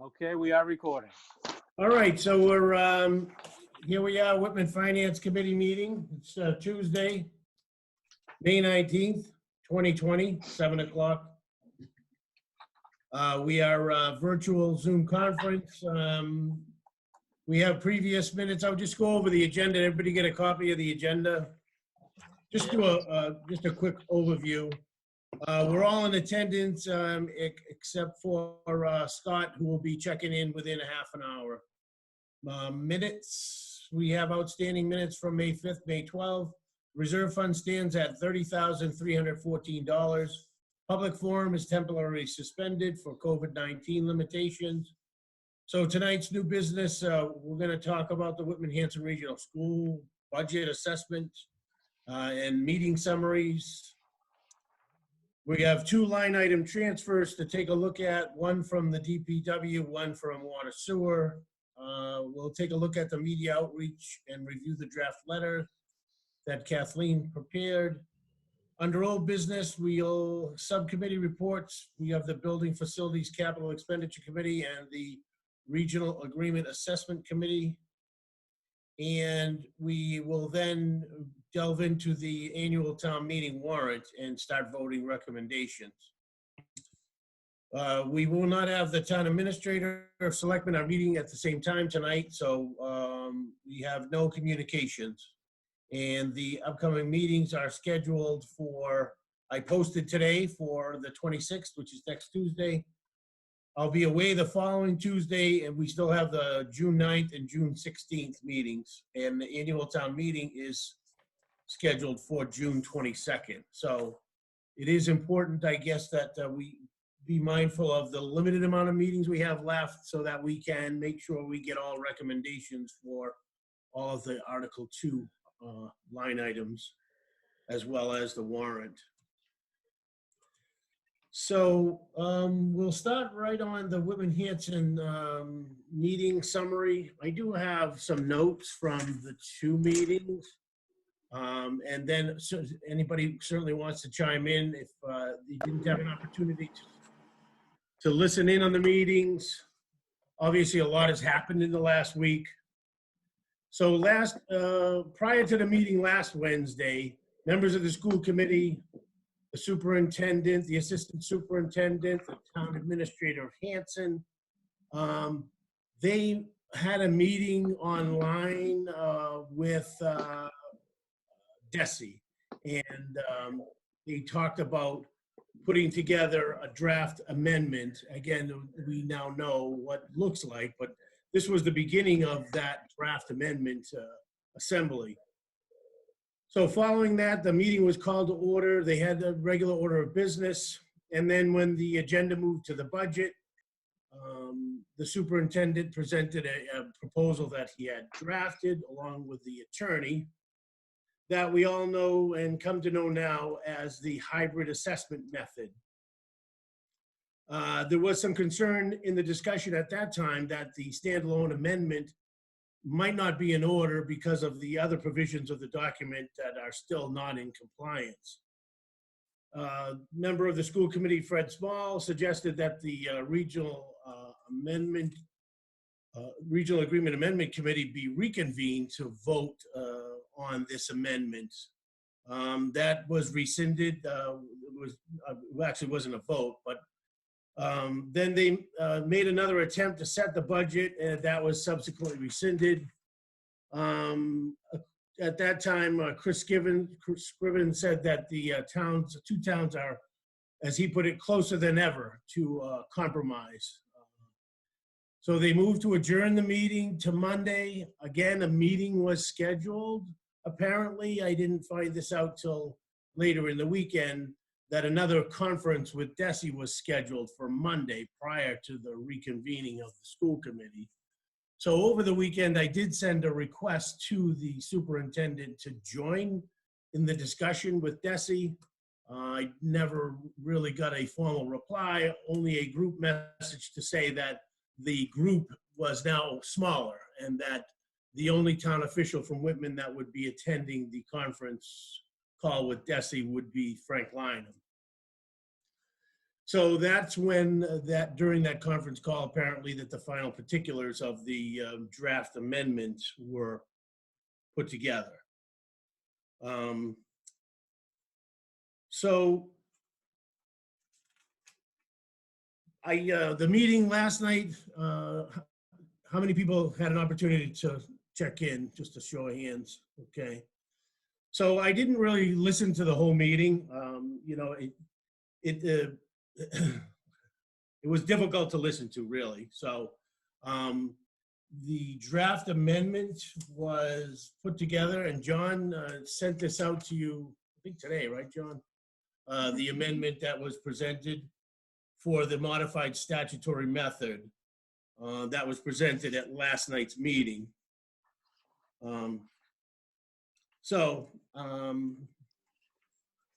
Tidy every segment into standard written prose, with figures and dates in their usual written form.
Okay, we are recording. All right, so we're, here we are, Whitman Finance Committee meeting. It's Tuesday, May 19th, 2020, 7 o'clock. We are virtual Zoom conference. We have previous minutes. I'll just go over the agenda. Everybody get a copy of the agenda. Just do just a quick overview. We're all in attendance except for Scott, who will be checking in within a half an hour. Minutes, we have outstanding minutes from May 5th, May 12th. Reserve fund stands at $30,314. Public forum is temporarily suspended for COVID-19 limitations. So tonight's new business, we're going to talk about the Whitman-Hanson Regional School budget assessment and meeting summaries. We have two line item transfers to take a look at, one from the DPW, one from water sewer. We'll take a look at the media outreach and review the draft letter that Kathleen prepared. Under old business, we'll subcommittee reports. We have the Building Facilities Capital Expenditure Committee and the Regional Agreement Assessment Committee. And we will then delve into the annual town meeting warrant and start voting recommendations. We will not have the town administrator or selectmen are meeting at the same time tonight, so we have no communications. And the upcoming meetings are scheduled for, I posted today for the 26th, which is next Tuesday. I'll be away the following Tuesday, and we still have the June 9th and June 16th meetings. And the annual town meeting is scheduled for June 22nd. So it is important, I guess, that we be mindful of the limited amount of meetings we have left so that we can make sure we get all recommendations for all of the Article 2 line items, as well as the warrant. So we'll start right on the Whitman-Hanson meeting summary. I do have some notes from the two meetings. And then anybody certainly wants to chime in if you didn't have an opportunity to listen in on the meetings. Obviously, a lot has happened in the last week. So prior to the meeting last Wednesday, members of the school committee, the superintendent, the assistant superintendent, the town administrator of Hanson, they had a meeting online with DESE, and they talked about putting together a draft amendment. Again, we now know what it looks like, but this was the beginning of that draft amendment assembly. So following that, the meeting was called to order. They had the regular order of business. And then when the agenda moved to the budget, the superintendent presented a proposal that he had drafted along with the attorney that we all know and come to know now as the hybrid assessment method. There was some concern in the discussion at that time that the standalone amendment might not be in order because of the other provisions of the document that are still not in compliance. Member of the school committee, Fred Small, suggested that the Regional Agreement Amendment Committee be reconvened to vote on this amendment. That was rescinded. It actually wasn't a vote, but then they made another attempt to set the budget, and that was subsequently rescinded. At that time, Chris Scriven said that the two towns are, as he put it, closer than ever to compromise. So they moved to adjourn the meeting to Monday. Again, a meeting was scheduled. Apparently, I didn't find this out till later in the weekend, that another conference with DESE was scheduled for Monday prior to the reconvening of the school committee. So over the weekend, I did send a request to the superintendent to join in the discussion with DESE. I never really got a formal reply, only a group message to say that the group was now smaller and that the only town official from Whitman that would be attending the conference call with DESE would be Frank Lynham. So that's when during that conference call, apparently that the final particulars of the draft amendment were put together. So the meeting last night, how many people had an opportunity to check in? Just a show of hands. Okay. So I didn't really listen to the whole meeting. It was difficult to listen to, really. So the draft amendment was put together, and John sent this out to you, I think today, right, John? The amendment that was presented for the modified statutory method that was presented at last night's meeting.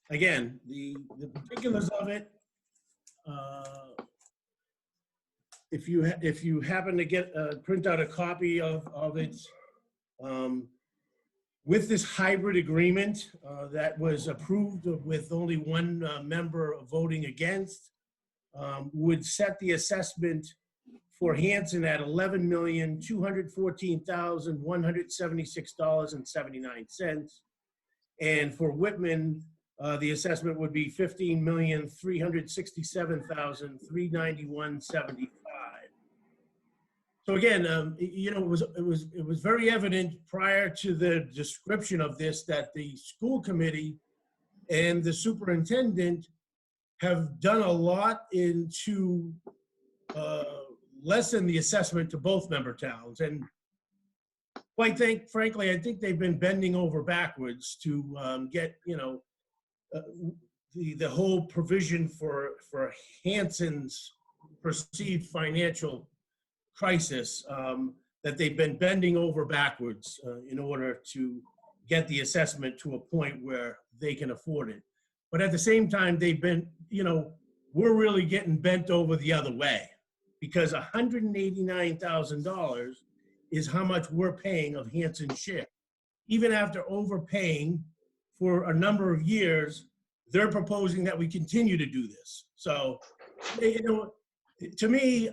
Again, the particulars of it, if you happen to get print out a copy of it, with this hybrid agreement that was approved with only one member voting against, would set the assessment for Hanson at $11,214,176.79. And for Whitman, the assessment would be $15,367,391.75. So again, it was very evident prior to the description of this that the school committee and the superintendent have done a lot to lessen the assessment to both member towns. And frankly, I think they've been bending over backwards to get, the whole provision for Hanson's perceived financial crisis, that they've been bending over backwards in order to get the assessment to a point where they can afford it. But at the same time, they've been, we're really getting bent over the other way, because $189,000 is how much we're paying of Hanson's share. Even after overpaying for a number of years, they're proposing that we continue to do this. So, to me,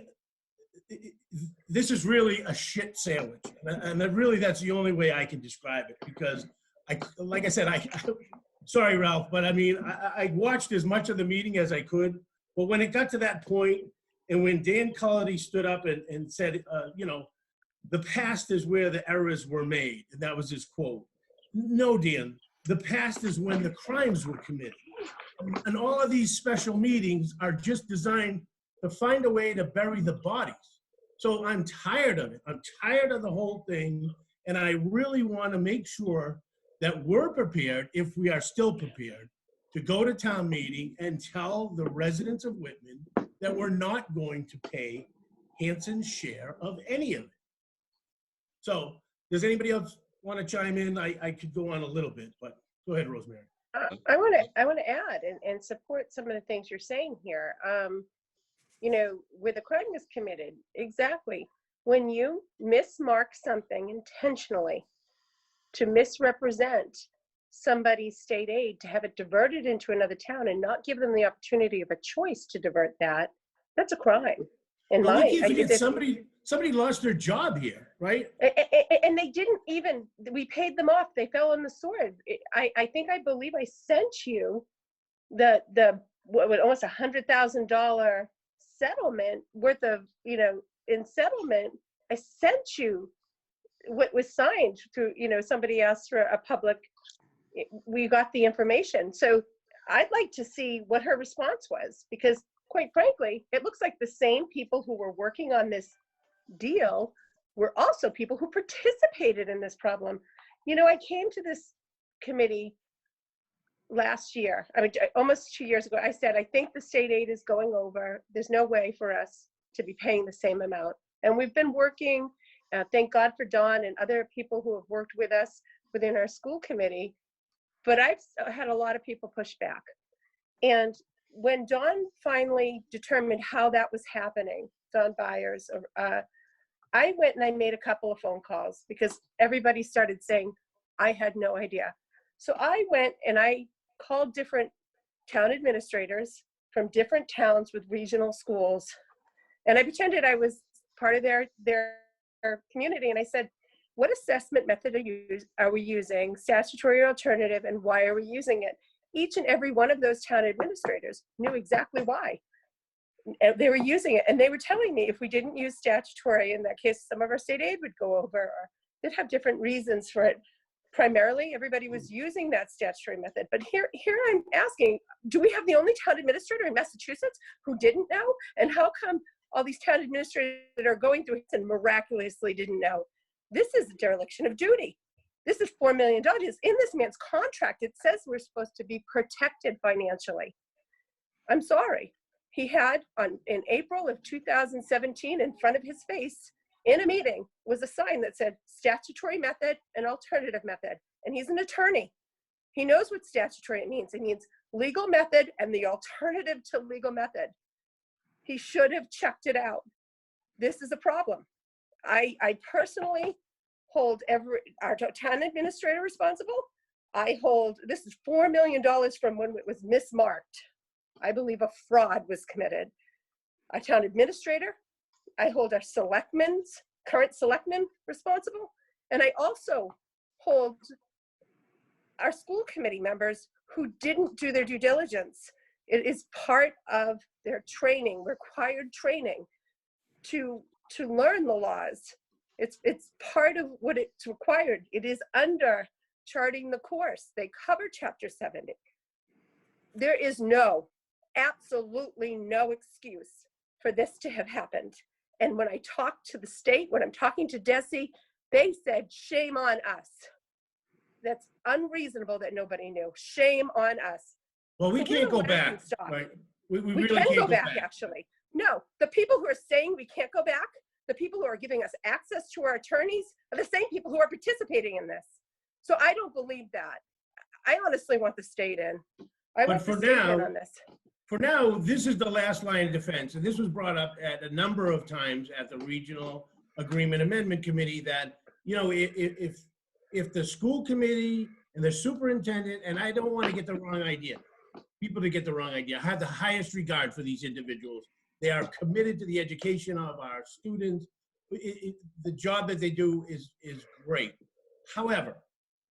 this is really a shit sandwich. And really, that's the only way I can describe it, because like I said, sorry, Ralph, but I mean, I watched as much of the meeting as I could, but when it got to that point, and when Dan Cullity stood up and said, the past is where the errors were made, and that was his quote. No, Dan, the past is when the crimes were committed. And all of these special meetings are just designed to find a way to bury the bodies. So I'm tired of it. I'm tired of the whole thing, and I really want to make sure that we're prepared, if we are still prepared, to go to town meeting and tell the residents of Whitman that we're not going to pay Hanson's share of any of it. So does anybody else want to chime in? I could go on a little bit, but go ahead, Rosemary. I want to add and support some of the things you're saying here. Where the crime is committed, exactly. When you mismark something intentionally to misrepresent somebody's state aid, to have it diverted into another town and not give them the opportunity of a choice to divert that, that's a crime. Well, we can't forget somebody lost their job here, right? And they didn't even, we paid them off. They fell on the sword. I believe I sent you the almost $100,000 settlement worth of, in settlement. I sent you what was signed through, somebody asked for a public, we got the information. So I'd like to see what her response was, because quite frankly, it looks like the same people who were working on this deal were also people who participated in this problem. I came to this committee last year, almost 2 years ago. I said, I think the state aid is going over. There's no way for us to be paying the same amount. And we've been working, thank God for Dawn and other people who have worked with us within our school committee. But I've had a lot of people push back. And when Dawn finally determined how that was happening, Dawn Byers, I went and I made a couple of phone calls because everybody started saying, I had no idea. So I went and I called different town administrators from different towns with regional schools. And I pretended I was part of their community. And I said, what assessment method are we using, statutory or alternative, and why are we using it? Each and every one of those town administrators knew exactly why they were using it. And they were telling me if we didn't use statutory, in that case, some of our state aid would go over, or they'd have different reasons for it. Primarily, everybody was using that statutory method. But here I'm asking, do we have the only town administrator in Massachusetts who didn't know? And how come all these town administrators that are going through it and miraculously didn't know? This is a dereliction of duty. This is $4 million. In this man's contract, it says we're supposed to be protected financially. I'm sorry. He had, in April of 2017, in front of his face, in a meeting, was a sign that said statutory method and alternative method. And he's an attorney. He knows what statutory means. It means legal method and the alternative to legal method. He should have checked it out. This is a problem. I personally hold our town administrator responsible. I hold, this is $4 million from when it was mismarked. I believe a fraud was committed. Our town administrator, I hold our current selectmen responsible. And I also hold our school committee members who didn't do their due diligence. It is part of their training, required training, to learn the laws. It's part of what it's required. It is under charting the course. They cover Chapter 70. There is absolutely no excuse for this to have happened. And when I talked to the state, when I'm talking to DESE, they said, shame on us. That's unreasonable that nobody knew. Shame on us. Well, we can't go back, right? We really can can't go back, actually. No, the people who are saying we can't go back, the people who are giving us access to our attorneys are the same people who are participating in this. So I don't believe that. I honestly want the state in. But for now, this is the last line of defense. And this was brought up at a number of times at the Regional Agreement Amendment Committee that, you know, if the school committee and the superintendent, and I don't want to get the wrong idea, people to get the wrong idea, have the highest regard for these individuals. They are committed to the education of our students. The job that they do is great. However,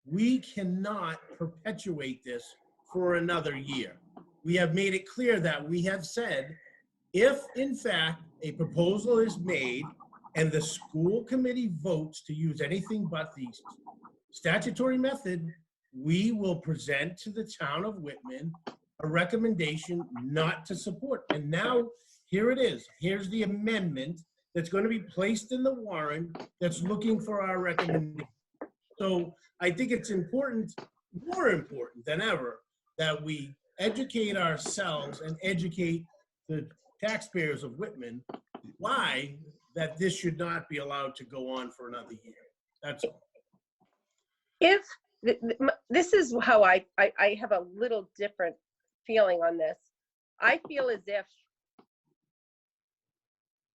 we cannot perpetuate this for another year. We have made it clear that we have said, if in fact a proposal is made and the school committee votes to use anything but the statutory method, we will present to the town of Whitman a recommendation not to support. And now here it is. Here's the amendment that's going to be placed in the warrant that's looking for our recommendation. So I think it's important, more important than ever, that we educate ourselves and educate the taxpayers of Whitman why that this should not be allowed to go on for another year. That's all. If this is how I have a little different feeling on this. I feel as if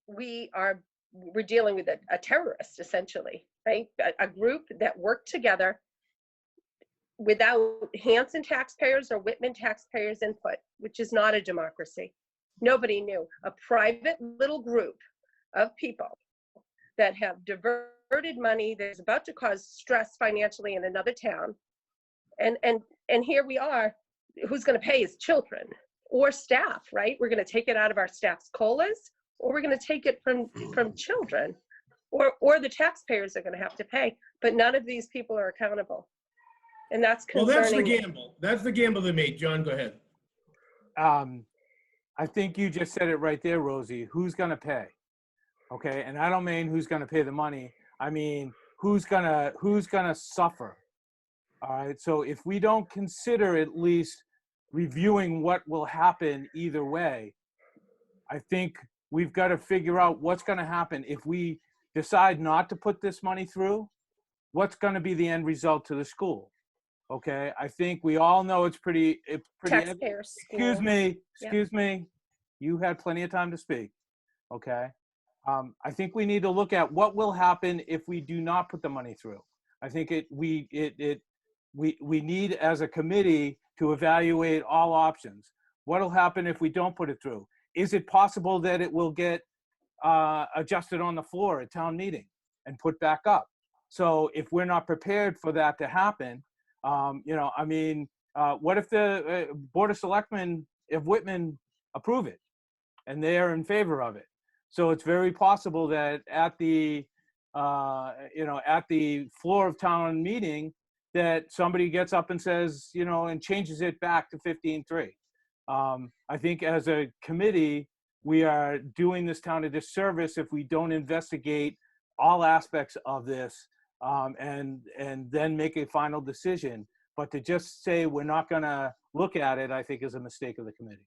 we're dealing with a terrorist, essentially, right? A group that worked together without Hanson taxpayers or Whitman taxpayers' input, which is not a democracy. Nobody knew. A private little group of people that have diverted money that's about to cause stress financially in another town. And here we are. Who's going to pay is children or staff, right? We're going to take it out of our staff's COLAs, or we're going to take it from children, or the taxpayers are going to have to pay. But none of these people are accountable. And that's concerning. Well, that's the gamble. That's the gamble they made. John, go ahead. I think you just said it right there, Rosie. Who's going to pay? Okay, and I don't mean who's going to pay the money. I mean who's gonna suffer. All right. So if we don't consider at least reviewing what will happen either way, I think we've got to figure out what's going to happen if we decide not to put this money through. What's going to be the end result to the school? Okay, I think we all know it's pretty. Taxpayers. Excuse me. You had plenty of time to speak. Okay, I think we need to look at what will happen if we do not put the money through. I think we need as a committee to evaluate all options. What'll happen if we don't put it through? Is it possible that it will get adjusted on the floor at town meeting and put back up? So if we're not prepared for that to happen, what if the Board of Selectmen of Whitman approve it and they are in favor of it? So it's very possible that at the floor of town meeting, that somebody gets up and says, and changes it back to 15.3. I think as a committee, we are doing this town a disservice if we don't investigate all aspects of this and then make a final decision. But to just say we're not going to look at it, I think is a mistake of the committee.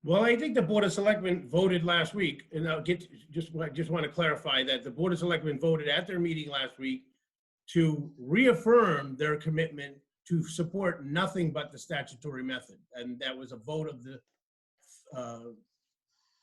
Well, I think the Board of Selectmen voted last week, and I'll just want to clarify that the Board of Selectmen voted at their meeting last week to reaffirm their commitment to support nothing but the statutory method. And that was a vote of the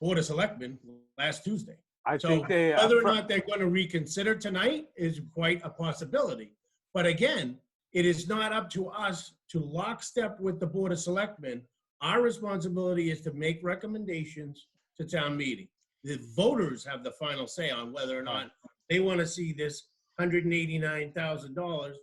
Board of Selectmen last Tuesday. So whether or not they're going to reconsider tonight is quite a possibility. But again, it is not up to us to lockstep with the Board of Selectmen. Our responsibility is to make recommendations to town meeting. The voters have the final say on whether or not they want to see this $189,000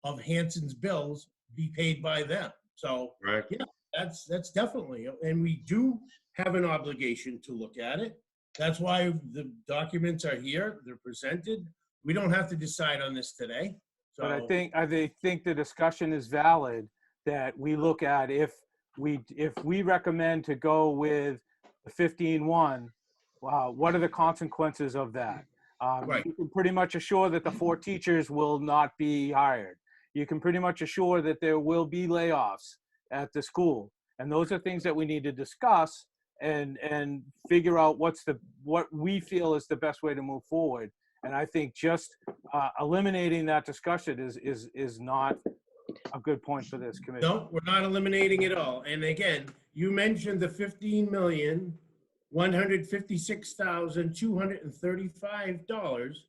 of Hanson's bills be paid by them. So Right. yeah, that's definitely, and we do have an obligation to look at it. That's why the documents are here, they're presented. We don't have to decide on this today. So, but I think the discussion is valid, that we look at if we recommend to go with the 15.1, what are the consequences of that? Right. You can pretty much assure that the 4 teachers will not be hired. You can pretty much assure that there will be layoffs at the school. And those are things that we need to discuss and figure out what we feel is the best way to move forward. And I think just eliminating that discussion is not a good point for this committee. No, we're not eliminating it all. And again, you mentioned the $15,156,235.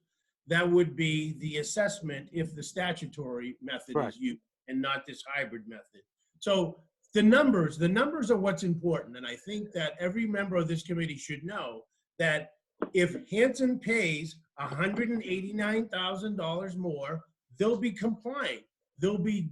That would be the assessment if the statutory method Right. is used and not this hybrid method. So the numbers are what's important. And I think that every member of this committee should know that if Hanson pays $189,000 more, they'll be compliant. They'll be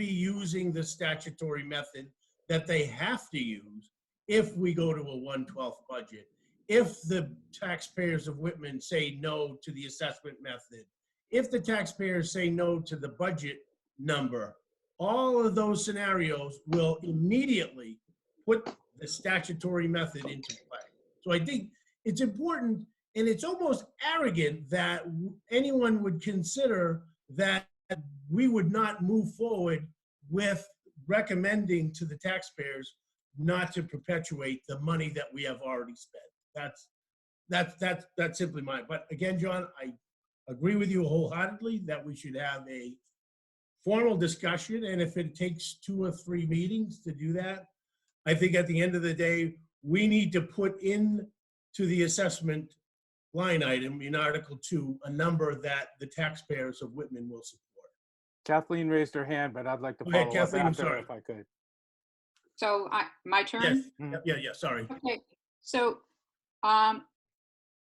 using the statutory method that they have to use if we go to a 1/12 budget. If the taxpayers of Whitman say no to the assessment method, if the taxpayers say no to the budget number, all of those scenarios will immediately put the statutory method into play. So I think it's important, and it's almost arrogant that anyone would consider that we would not move forward with recommending to the taxpayers not to perpetuate the money that we have already spent. That's simply mine. But again, John, I agree with you wholeheartedly that we should have a formal discussion, and if it takes 2 or 3 meetings to do that, I think at the end of the day, we need to put in to the assessment line item in Article 2 a number that the taxpayers of Whitman will support. Kathleen raised her hand, but I'd like to Go ahead, follow Kathleen, up I'm after sorry. if I could. So my turn? Yes, yeah, sorry. Okay, so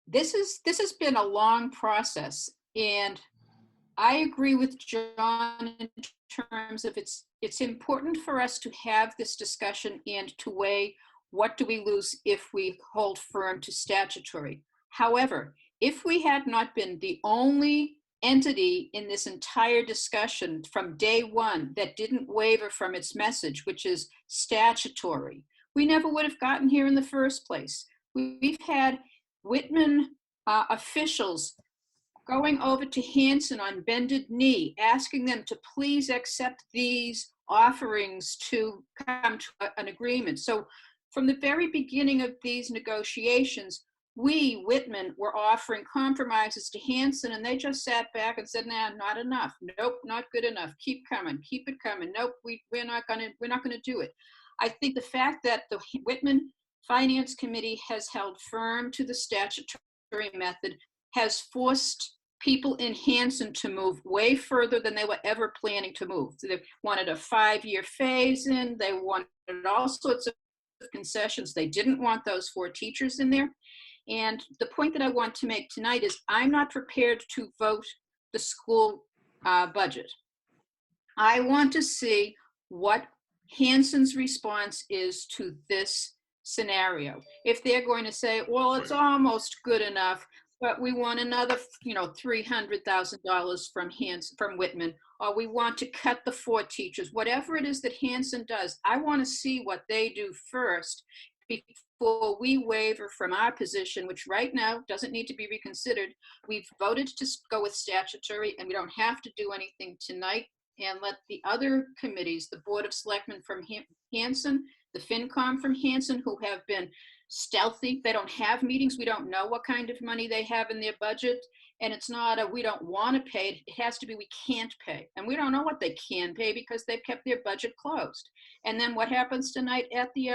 this has been a long process, and I agree with John in terms of it's important for us to have this discussion and to weigh what do we lose if we hold firm to statutory. However, if we had not been the only entity in this entire discussion from day one that didn't waver from its message, which is statutory, we never would have gotten here in the first place. We've had Whitman officials going over to Hanson on bended knee, asking them to please accept these offerings to come to an agreement. So from the very beginning of these negotiations, we, Whitman, were offering compromises to Hanson, and they just sat back and said, "Nah, not enough. Nope, not good enough. Keep coming, keep it coming. Nope, we're not gonna do it." I think the fact that the Whitman Finance Committee has held firm to the statutory method has forced people in Hanson to move way further than they were ever planning to move. So they wanted a 5-year phase in. They wanted all sorts of concessions. They didn't want those 4 teachers in there. And the point that I want to make tonight is I'm not prepared to vote the school budget. I want to see what Hanson's response is to this scenario. If they're going to say, well, it's almost good enough, but we want another, $300,000 from Whitman, or we want to cut the 4 teachers, whatever it is that Hanson does, I want to see what they do first before we waver from our position, which right now doesn't need to be reconsidered. We've voted to go with statutory, and we don't have to do anything tonight, and let the other committees, the Board of Selectmen from Hanson, the FinCom from Hanson, who have been stealthy. They don't have meetings. We don't know what kind of money they have in their budget. And it's not a we don't want to pay. It has to be we can't pay. And we don't know what they can pay because they've kept their budget closed. And then what happens tonight at the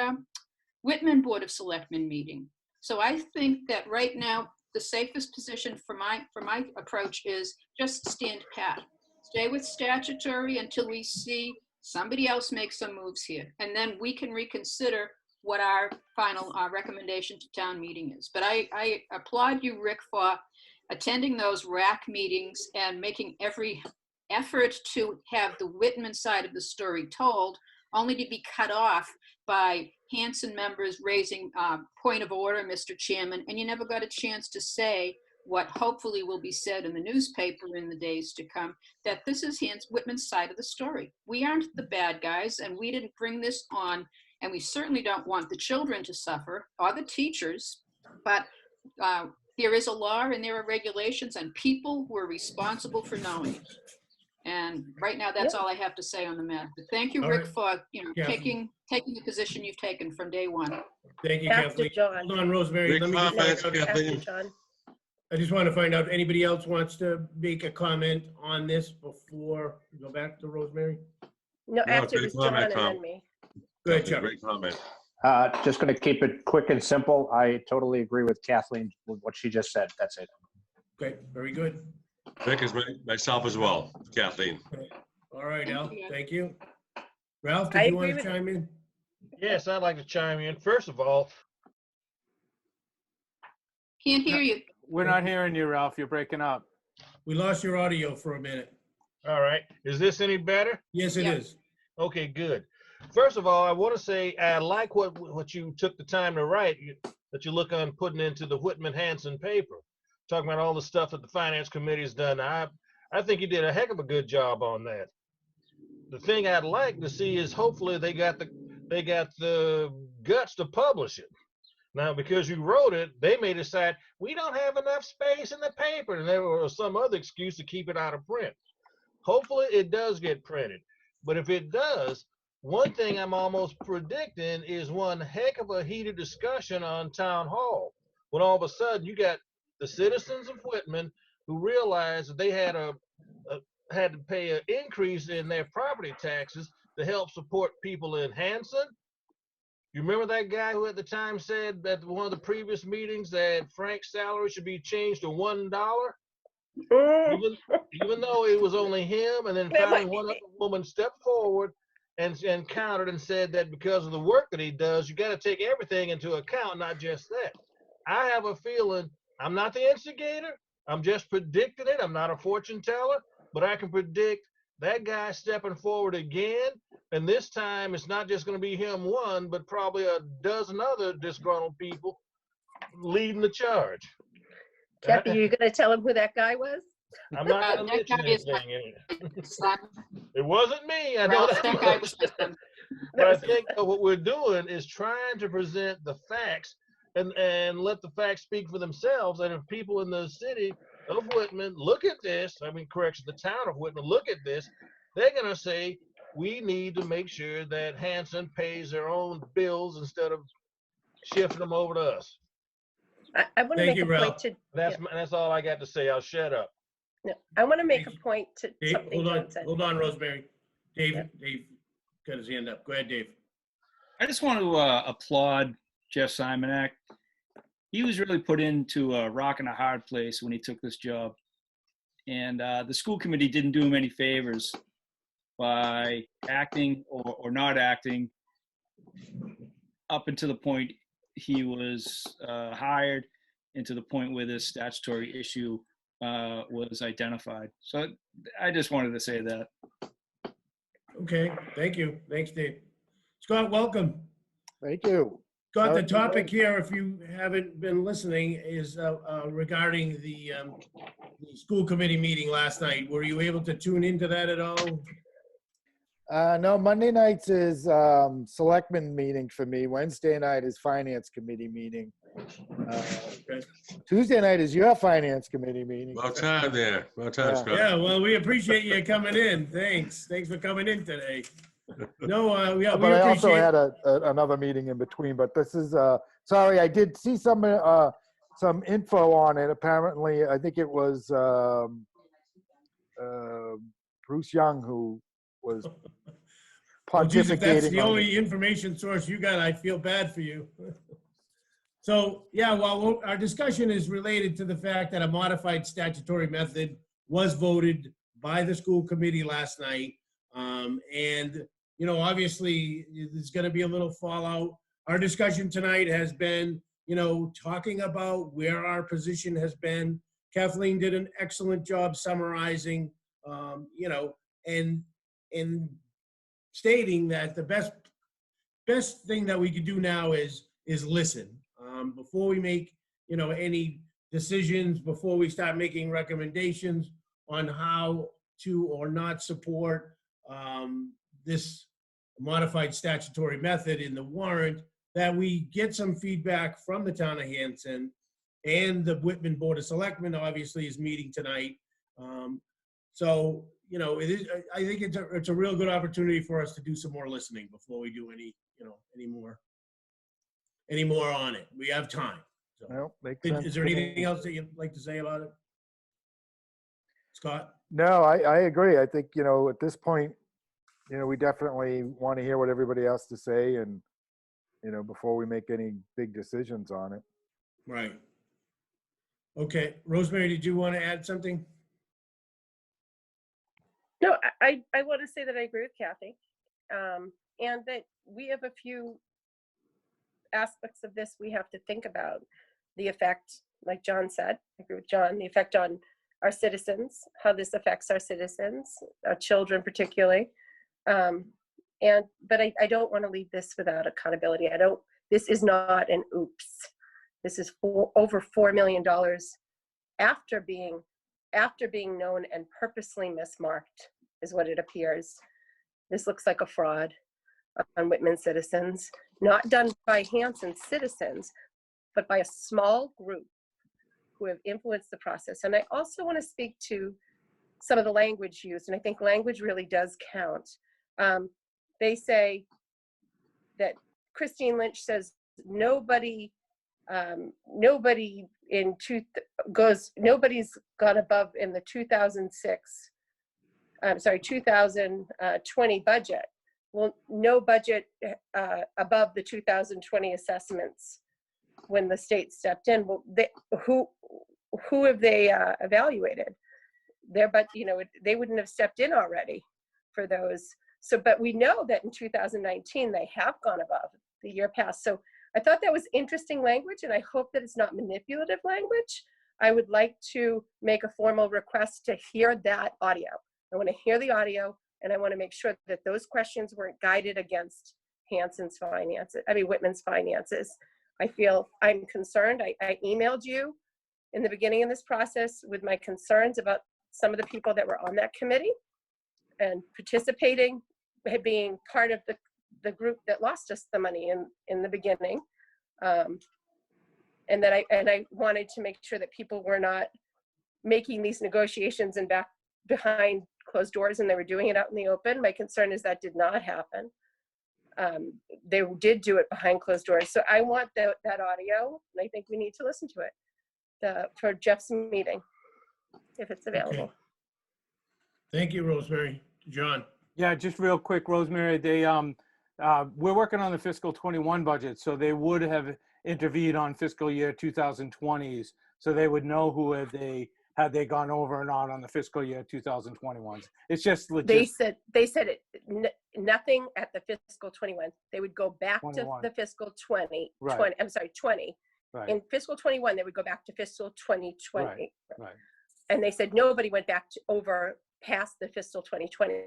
Whitman Board of Selectmen meeting? So I think that right now, the safest position for my approach is just stand pat. Stay with statutory until we see somebody else make some moves here. And then we can reconsider what our final recommendation to town meeting is. But I applaud you, Rick, for attending those RAC meetings and making every effort to have the Whitman side of the story told, only to be cut off by Hanson members raising point of order, Mr. Chairman, and you never got a chance to say what hopefully will be said in the newspaper in the days to come, that this is Whitman's side of the story. We aren't the bad guys, and we didn't bring this on, and we certainly don't want the children to suffer, or the teachers, but there is a law and there are regulations, and people who are responsible for knowing it. And right now, that's all I have to say on the matter. But thank you, All Rick, right. for taking the position you've taken from day one. Thank you, After Kathleen. John. Hold on, Rosemary. Great Let me just comments, find out. After Kathleen. John. I just want to find out, anybody else wants to make a comment on this before we go back to Rosemary? No, after it great was John comment, and Tom. then me. Go ahead, Chuck. Great comment. Just going to keep it quick and simple. I totally agree with Kathleen with what she just said. That's it. Okay, very good. Vic is myself as well, Kathleen. All right, Al, Thank you. thank you. Ralph, I did you agree want to with- chime in? Yes, I'd like to chime in. First of all, Can't hear you. We're not hearing you, Ralph. You're breaking up. We lost your audio for a minute. all right, is this any better? Yes, it Yeah. is. Okay, good. First of all, I want to say I like what you took the time to write, that you look on putting into the Whitman Hanson paper, talking about all the stuff that the finance committee's done. I think you did a heck of a good job on that. The thing I'd like to see is hopefully they got the guts to publish it. Now, because you wrote it, they may decide we don't have enough space in the paper, and there was some other excuse to keep it out of print. Hopefully, it does get printed. But if it does, one thing I'm almost predicting is one heck of a heated discussion on town hall. When all of a sudden you got the citizens of Whitman who realized that they had to pay an increase in their property taxes to help support people in Hanson. You remember that guy who at the time said at one of the previous meetings that Frank's salary should be changed to $1? Even though it was only him, and then finally one other woman stepped forward and countered and said that because of the work that he does, you got to take everything into account, not just that. I have a feeling, I'm not the instigator, I'm just predicting it. I'm not a fortune teller, but I can predict that guy stepping forward again. And this time it's not just going to be him one, but probably a dozen other disgruntled people leading the charge. Kathy, you're gonna tell him who that guy was? I'm not going to That mention guy is anything in it. Son, It wasn't me. I know Ralph, that guy was with them. But I think what we're doing is trying to present the facts and let the facts speak for themselves. And if people in the city of Whitman look at this, the town of Whitman look at this, they're going to say, we need to make sure that Hanson pays their own bills instead of shifting them over to us. I want to Thank make you, a point Ralph. to, That's all I got to say. I'll shut up. no, I want to make a Thank you. point to Dave, something John said. hold on, Rosemary. Dave got his hand up. Go ahead, Dave. I just want to applaud Jeff Simonak. He was really put into a rock and a hard place when he took this job. And the school committee didn't do him any favors by acting or not acting up until the point he was hired and to the point where this statutory issue was identified. So I just wanted to say that. Okay, thank you. Thanks, Dave. Scott, welcome. Thank you. Scott, the Sorry. topic here, if you haven't been listening, is regarding the school committee meeting last night. Were you able to tune into that at all? No, Monday nights is selectmen meeting for me. Wednesday night is finance committee meeting. Tuesday night is your finance committee meeting. About time there. About time, Yeah. Scott. Yeah, well, we appreciate you coming in. Thanks. Thanks for coming in today. No, yeah, we But I also appreciate. had another meeting in between, but this is, sorry, I did see some info on it. Apparently, I think it was Bruce Young who was Well, geez, if that's pontificating the on only it. information source you got, I feel bad for you. So, yeah, well, our discussion is related to the fact that a modified statutory method was voted by the school committee last night. And, you know, obviously, there's going to be a little fallout. Our discussion tonight has been, you know, talking about where our position has been. Kathleen did an excellent job summarizing, you know, and stating that the best thing that we could do now is listen before we make, you know, any decisions, before we start making recommendations on how to or not support this modified statutory method in the warrant, that we get some feedback from the town of Hanson, and the Whitman Board of Selectmen obviously is meeting tonight. So, you know, it is, I think it's a real good opportunity for us to do some more listening before we do any, you know, any more on it. We have time. So, Well, makes sense is there to anything me. else that you'd like to say about it? Scott? No, I agree. I think, you know, at this point, you know, we definitely want to hear what everybody has to say and, you know, before we make any big decisions on it. Right. Okay. Rosemary, did you want to add something? No, I want to say that I agree with Kathy, and that we have a few aspects of this we have to think about. The effect, like John said, I agree with John, the effect on our citizens, how this affects our citizens, our children particularly. But I don't want to leave this without accountability. This is not an oops. This is over $4 million after being known and purposely mismarked, is what it appears. This looks like a fraud on Whitman citizens, not done by Hanson citizens, but by a small group who have influenced the process. And I also want to speak to some of the language used, and I think language really does count. They say that Christine Lynch says nobody's gone above in the 2020 budget. Well, no budget above the 2020 assessments when the state stepped in. Well, who have they evaluated? But you know, they wouldn't have stepped in already for those. So, but we know that in 2019 they have gone above the year past. So I thought that was interesting language, and I hope that it's not manipulative language. I would like to make a formal request to hear that audio. I want to hear the audio, and I want to make sure that those questions weren't guided against Hanson's finances, Whitman's finances. I feel I'm concerned. I emailed you in the beginning of this process with my concerns about some of the people that were on that committee and participating, being part of the group that lost us the money in the beginning. And that I wanted to make sure that people were not making these negotiations and behind closed doors, and they were doing it out in the open. My concern is that did not happen. They did do it behind closed doors. So I want that audio, and I think we need to listen to it for Jeff's meeting, if it's available. Okay. Thank you, Rosemary. John? Yeah, just real quick, Rosemary, we're working on the fiscal 21 budget, so they would have intervened on fiscal year 2020s, so they would know who they had they gone over or not on the fiscal year 2021s. It's just They legit. said nothing at the fiscal 21. They would go back 21. to the fiscal 20. Right. I'm sorry, 20. Right, In fiscal 21, they would go back to fiscal 2020. right. And they said nobody went back to over past the fiscal 2020.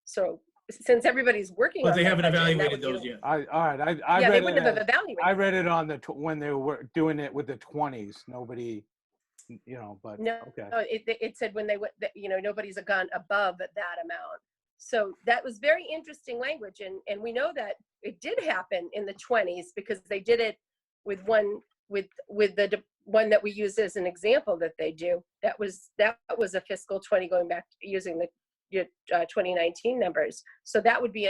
So since everybody's working But on they that haven't budget, and that evaluated would be those yet. All right, I yeah, they read wouldn't it. have evaluated. I read it on when they were doing it with the 20s. Nobody, but No, okay. no, it said when they went, nobody's gone above that amount. So that was very interesting language, and we know that it did happen in the 20s because they did it with the one that we use as an example that they do. That was a fiscal 20 going back using the 2019 numbers. So that would be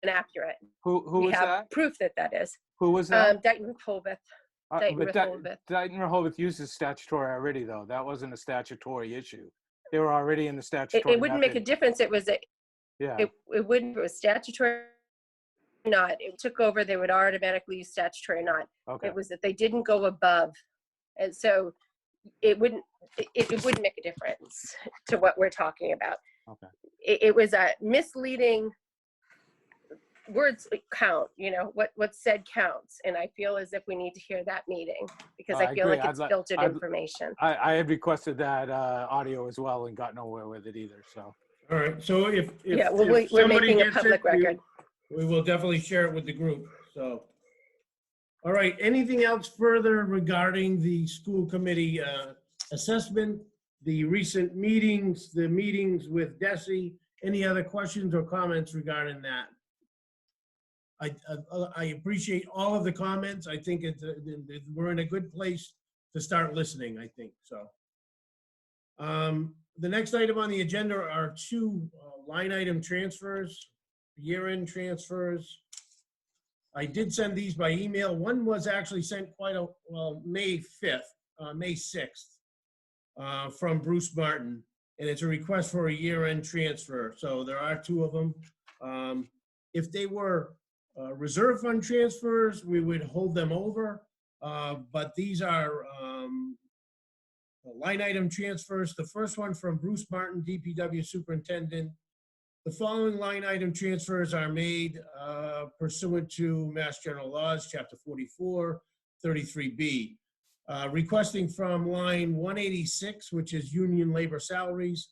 inaccurate. Who We was have that? proof that is. Who was that? Dayton Rehoboth. Dayton But Rehoboth. Dayton Rehoboth uses statutory already, though. That wasn't a statutory issue. They were already in the statutory. It wouldn't make a difference. It was Yeah. it wouldn't. It was statutory or not. It took over. They would automatically use statutory or not. Okay. It was that they didn't go above, and so it wouldn't make a difference to what we're talking about. Okay. It was a misleading. Words count, what's said counts, and I feel as if we need to hear that meeting because I feel agree. like it's filtered information. I had requested that audio as well and got nowhere with it either. So. All right, so if Yeah, well, if we're somebody making a gets public it, record. we will definitely share it with the group, so. All right, anything else further regarding the school committee assessment, the recent meetings, the meetings with Desi? Any other questions or comments regarding that? I appreciate all of the comments. I think we're in a good place to start listening, I think, so. The next item on the agenda are two line item transfers, year-end transfers. I did send these by email. One was actually sent May 6th, from Bruce Martin, and it's a request for a year-end transfer. So there are two of them. If they were reserve fund transfers, we would hold them over, but these are line item transfers. The first one from Bruce Martin, DPW Superintendent. The following line item transfers are made pursuant to Mass General Laws, Chapter 44, 33B. Requesting from line 186, which is union labor salaries,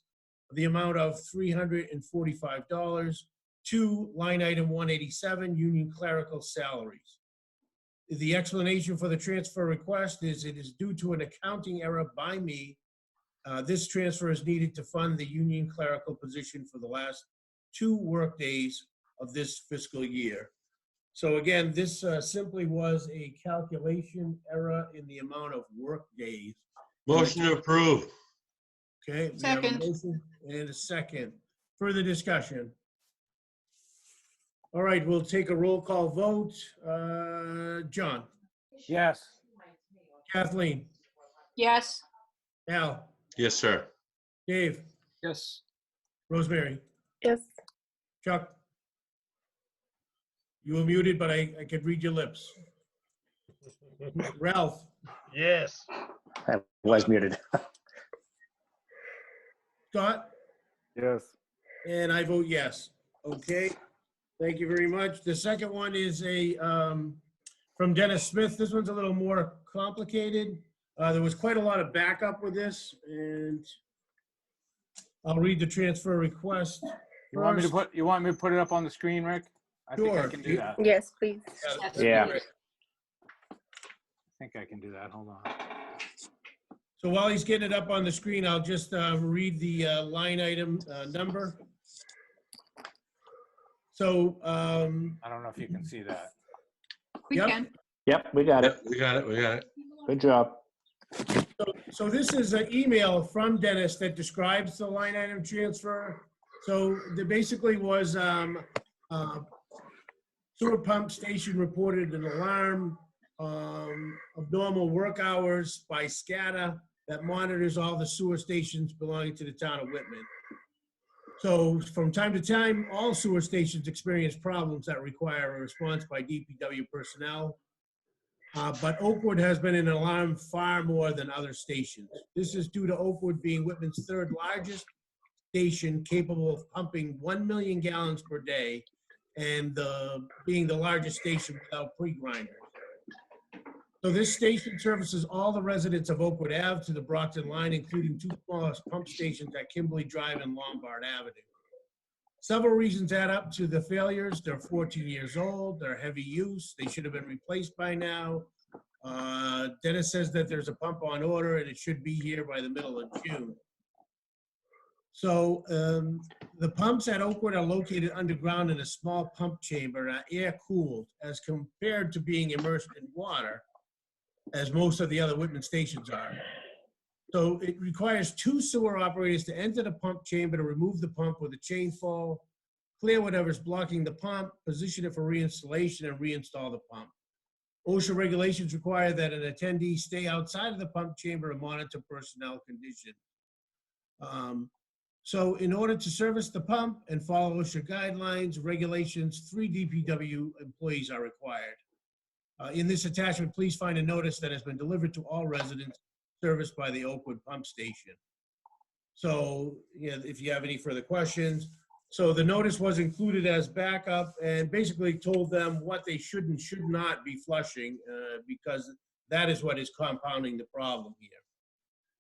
the amount of $345 to line item 187, union clerical salaries. The explanation for the transfer request is it is due to an accounting error by me. This transfer is needed to fund the union clerical position for the last 2 work days of this fiscal year. So again, this simply was a calculation error in the amount of work days. Motion to approve. Okay. We have a Second. motion and a second. Further discussion? All right, we'll take a roll call vote. John, Yes. Kathleen, Yes. Al, Yes, sir. Dave, Yes. Rosemary, Yes. Chuck. You were muted, but I could read your lips. Ralph, Yes. I was muted. Scott, Yes. and I vote yes. Okay, thank you very much. The second one is from Dennis Smith. This one's a little more complicated. There was quite a lot of backup with this, and I'll read the transfer request. You want me to first. put it up on the screen, Rick? I think I Sure. can do that. Yes, please. Yeah. I think I can do that. Hold on. So while he's getting it up on the screen, I'll just read the line item number. So, I don't know if you can see that. We Yep. can. Yep, we got it. We got it. We got it. Good job. so this is an email from Dennis that describes the line item transfer. So there basically was sewer pump station reported an alarm of normal work hours by SCADA that monitors all the sewer stations belonging to the town of Whitman. So from time to time, all sewer stations experience problems that require a response by DPW personnel. But Oakwood has been an alarm far more than other stations. This is due to Oakwood being Whitman's third largest station, capable of pumping 1 million gallons per day, and being the largest station without pre-grinders. So this station services all the residents of Oakwood Ave to the Brockton line, including 2 smallest pump stations at Kimberly Drive and Lombard Avenue. Several reasons add up to the failures. They're 14 years old, they're heavy use, they should have been replaced by now. Dennis says that there's a pump on order and it should be here by the middle of June. So the pumps at Oakwood are located underground in a small pump chamber and are air-cooled as compared to being immersed in water, as most of the other Whitman stations are. So it requires 2 sewer operators to enter the pump chamber to remove the pump with a chain fall, clear whatever's blocking the pump, position it for reinstallation, and reinstall the pump. OSHA regulations require that an attendee stay outside of the pump chamber and monitor personnel condition. So in order to service the pump and follow OSHA guidelines, regulations, 3 DPW employees are required. In this attachment, please find a notice that has been delivered to all residents serviced by the Oakwood pump station. So, yeah, if you have any further questions. So the notice was included as backup and basically told them what they should and should not be flushing because that is what is compounding the problem here.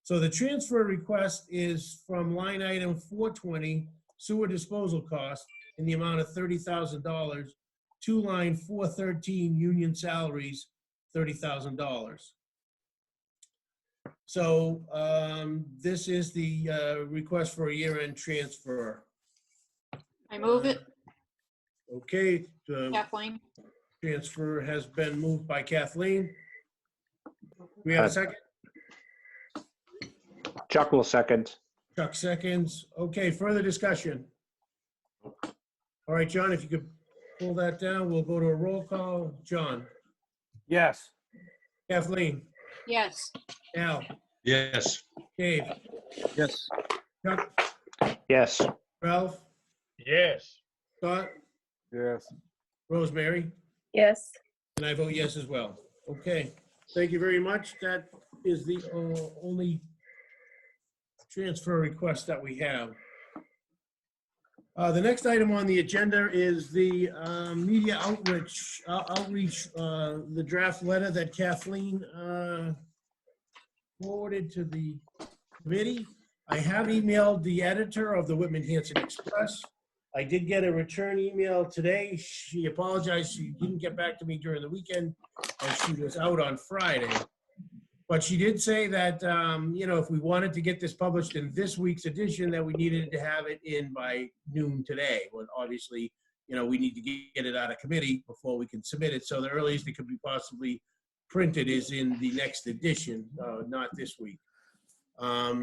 So the transfer request is from line item 420, sewer disposal cost, in the amount of $30,000, to line 413, union salaries, $30,000. So this is the request for a year-end transfer. I move it. Okay, the Kathleen? transfer has been moved by Kathleen. We have a second? Chuck will second. Chuck seconds. Okay, further discussion. All right, John, if you could pull that down, we'll go to a roll call. John? Yes. Kathleen? Yes. Al? Yes. Dave? Yes. Chuck? Yes. Ralph? Yes. Scott? Yes. Rosemary? Yes. And I vote yes as well. Okay, thank you very much. That is the only transfer request that we have. The next item on the agenda is the media outreach, the draft letter that Kathleen forwarded to the committee. I have emailed the editor of the Whitman Hanson Express. I did get a return email today. She apologized. She didn't get back to me during the weekend as she was out on Friday. But she did say that, if we wanted to get this published in this week's edition, that we needed to have it in by noon today. Well, obviously, we need to get it out of committee before we can submit it. So the earliest it could be possibly printed is in the next edition, not this week.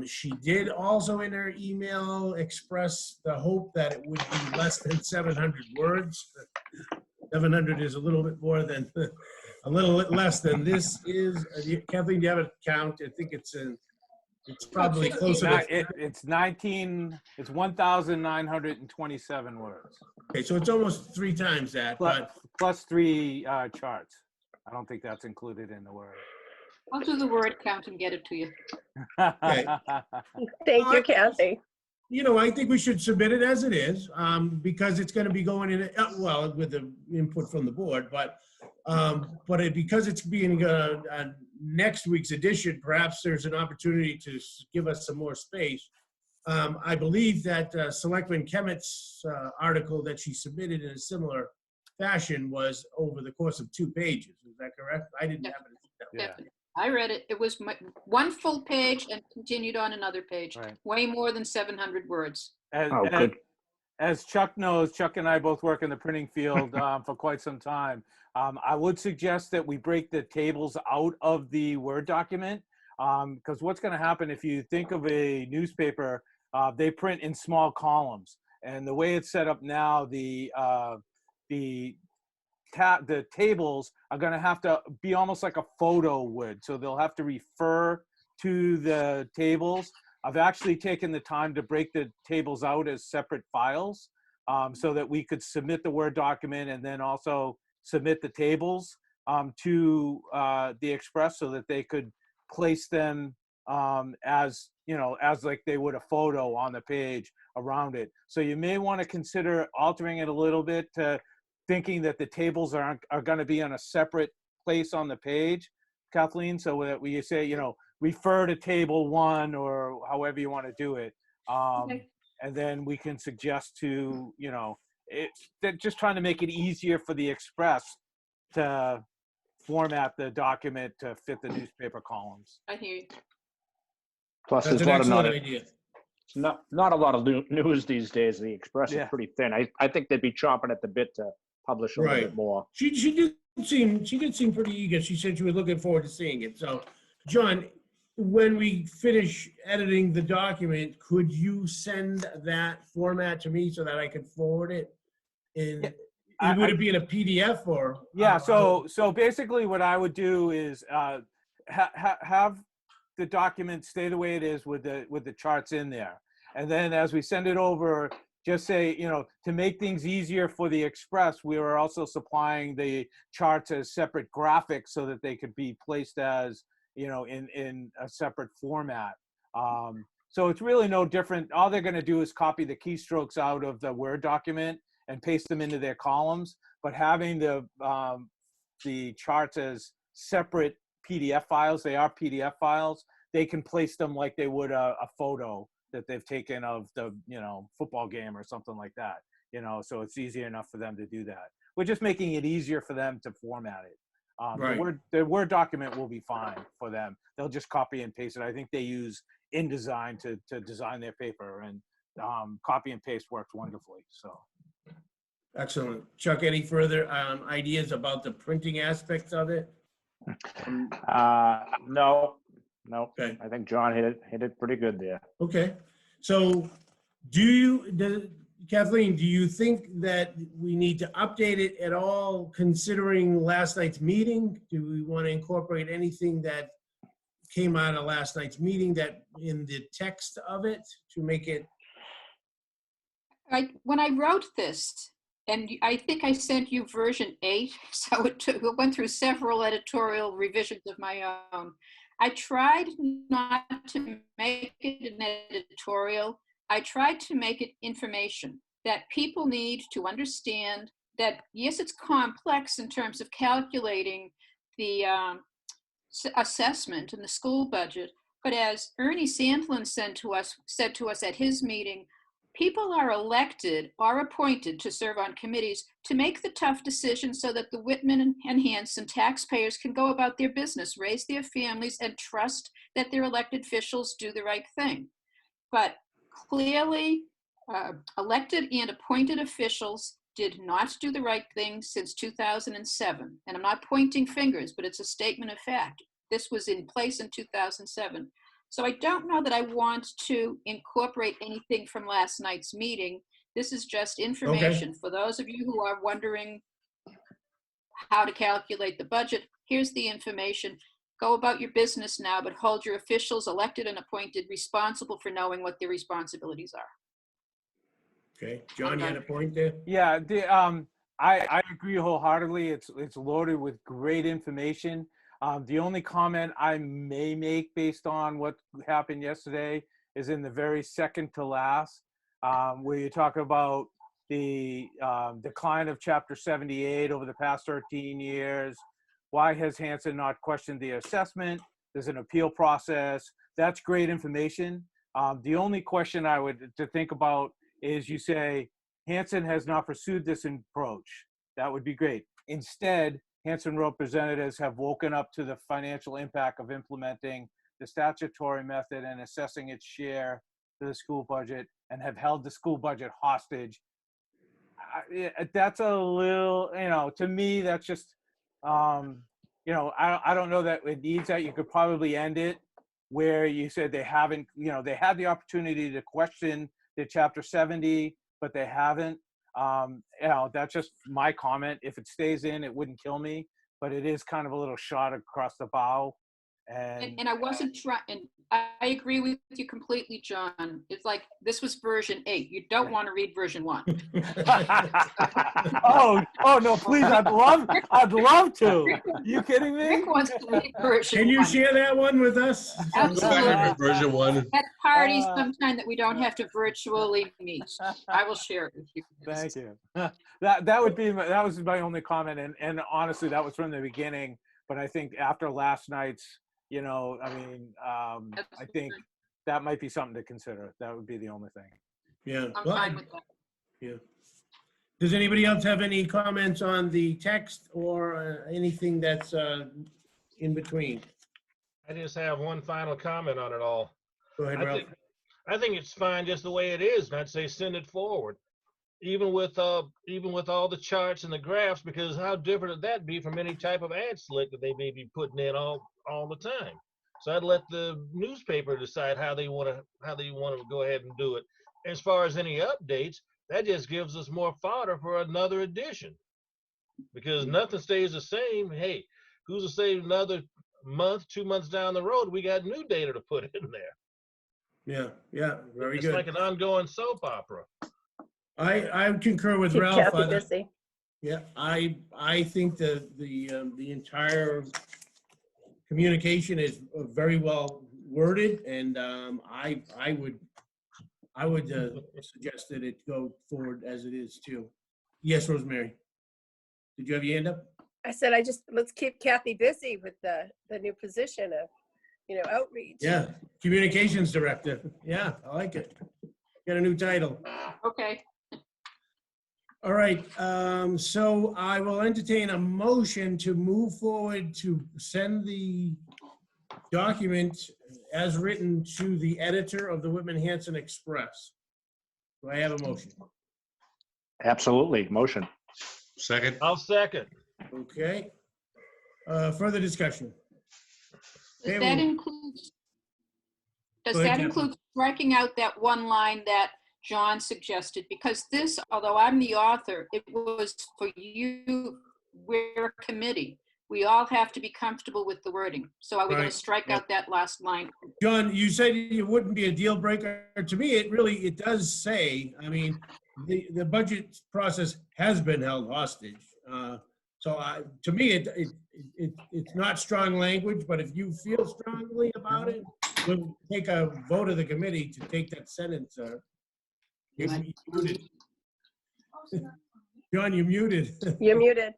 She did also in her email express the hope that it would be less than 700 words. 700 is a little bit more than, a little less than this is. Kathleen, do you have a count? I think it's probably closer to. It's 1,927 words. Okay, so it's almost 3 times that, but. Plus 3 charts. I don't think that's included in the word. I'll do the word count and get it to you. Okay. Thank you, Kathy. I think we should submit it as it is, because it's going to be going in, well, with the input from the board, but because it's being next week's edition, perhaps there's an opportunity to give us some more space. I believe that Selectman Kemet's article that she submitted in a similar fashion was over the course of 2 pages. Is that correct? I didn't have it. Yeah. I read it. It was 1 full page and continued on another page. Right. Way more than 700 words. As Chuck knows, Chuck and I both work in the printing field for quite some time. I would suggest that we break the tables out of the Word document, because what's going to happen if you think of a newspaper, they print in small columns. And the way it's set up now, the tables are going to have to be almost like a photo would. So they'll have to refer to the tables. I've actually taken the time to break the tables out as separate files so that we could submit the Word document and then also submit the tables to the Express so that they could place them as, as like they would a photo on the page around it. So you may want to consider altering it a little bit to thinking that the tables are going to be on a separate place on the page, Kathleen, so that when you say, refer to table 1 or however you want to do it. Okay. And then we can suggest to, they're just trying to make it easier for the Express to format the document to fit the newspaper columns. I hear you. Plus, That's there's an a lot of excellent idea. it's not a lot of news these days. The Express is Yeah. pretty thin. I think they'd be chomping at the bit to publish a little Right. bit more. She did seem pretty eager. She said she was looking forward to seeing it. So, John, when we finish editing the document, could you send that format to me so that I could forward it? Would it be in a PDF or? Yeah. So basically, what I would do is have the document stay the way it is with the charts in there, and then as we send it over, just say, to make things easier for the Express, we were also supplying the charts as separate graphics so that they could be placed as, in a separate format. So it's really no different. All they're going to do is copy the keystrokes out of the Word document and paste them into their columns. But having the charts as separate PDF files, they are PDF files, they can place them like they would a photo that they've taken of the, football game or something like that, so it's easy enough for them to do that. We're just making it easier for them to format it. Right. The Word document will be fine for them. They'll just copy and paste it. I think they use InDesign to design their paper, and copy and paste works wonderfully. So. Excellent. Chuck, any further ideas about the printing aspects of it? No. Okay. I think John hit it pretty good there. Okay. So Kathleen, do you think that we need to update it at all considering last night's meeting? Do we want to incorporate anything that came out of last night's meeting that in the text of it to make it? When I wrote this, and I think I sent you version 8, so it went through several editorial revisions of my own. I tried not to make it an editorial. I tried to make it information that people need to understand that, yes, it's complex in terms of calculating the assessment in the school budget, but as Ernie Sandlin said to us at his meeting, people are elected or appointed to serve on committees to make the tough decisions so that the Whitman and Hanson taxpayers can go about their business, raise their families, and trust that their elected officials do the right thing. But clearly, elected and appointed officials did not do the right thing since 2007. And I'm not pointing fingers, but it's a statement of fact. This was in place in 2007. So I don't know that I want to incorporate anything from last night's meeting. This is just information. For those of you who are wondering how to calculate the budget, here's the information. Go about your business now, but hold your officials, elected and appointed, responsible for knowing what their responsibilities are. Okay, John, you had a point there? Yeah, I agree wholeheartedly. It's loaded with great information. The only comment I may make based on what happened yesterday is in the very second to last, where you talk about the decline of Chapter 78 over the past 13 years. Why has Hanson not questioned the assessment? There's an appeal process. That's great information. The only question I would to think about is you say, Hanson has not pursued this approach. That would be great. Instead, Hanson representatives have woken up to the financial impact of implementing the statutory method and assessing its share to the school budget and have held the school budget hostage. That's a little, to me, that's just, I don't know that it needs that. You could probably end it where you said they haven't, they had the opportunity to question the Chapter 70, but they haven't. That's just my comment. If it stays in, it wouldn't kill me, but it is kind of a little shot across the bow. And I wasn't trying, and I agree with you completely, John. It's like, this was version 8. You don't want to read version 1. Oh no, please, I'd love to. You kidding me? Rick wants to read version 1. Can you share that one with us? Go back to version 1. At parties sometime that we don't have to virtually meet. I will share it with you. Thank you. That was my only comment, and honestly, that was from the beginning. But I think after last night's, I mean, I think that might be something to consider. That would be the only thing. Yeah. I'm well, fine with that. Yeah. Does anybody else have any comments on the text or anything that's in between? I just have one final comment on it all. Go ahead, Ralph. I think it's fine just the way it is, and I'd say send it forward, even with all the charts and the graphs, because how different would that be from any type of ad slick that they may be putting in all the time? So I'd let the newspaper decide how they want to go ahead and do it. As far as any updates, that just gives us more fodder for another edition, because nothing stays the same. Hey, who's to say another month, 2 months down the road, we got new data to put in there? Yeah, very It's good. like an ongoing soap opera. I concur with Keep Ralph. Kathy busy. Yeah, I think the entire communication is very well worded, and I would suggest that it go forward as it is too. Yes, Rosemary. Did you have your hand up? I said, let's keep Kathy busy with the new position of, outreach. Yeah, communications director. Yeah, I like it. Got a new title. Okay. All right, so I will entertain a motion to move forward to send the document as written to the editor of the Whitman-Hanson Express. Do I have a motion? Absolutely. Motion. Second. I'll second. Okay. Further discussion? Does Okay, that well- include, Go ahead, Kathleen. striking out that one line that John suggested? Because this, although I'm the author, it was for you, we're a committee. We all have to be comfortable with the wording. So are we going Right, to strike yeah. out that last line? John, you said it wouldn't be a deal breaker. To me, it does say, I mean, the budget process has been held hostage. To me, it's not strong language, but if you feel strongly about it, we'll take a vote of the committee to take that sentence. You're muted. John, you're muted. You're muted.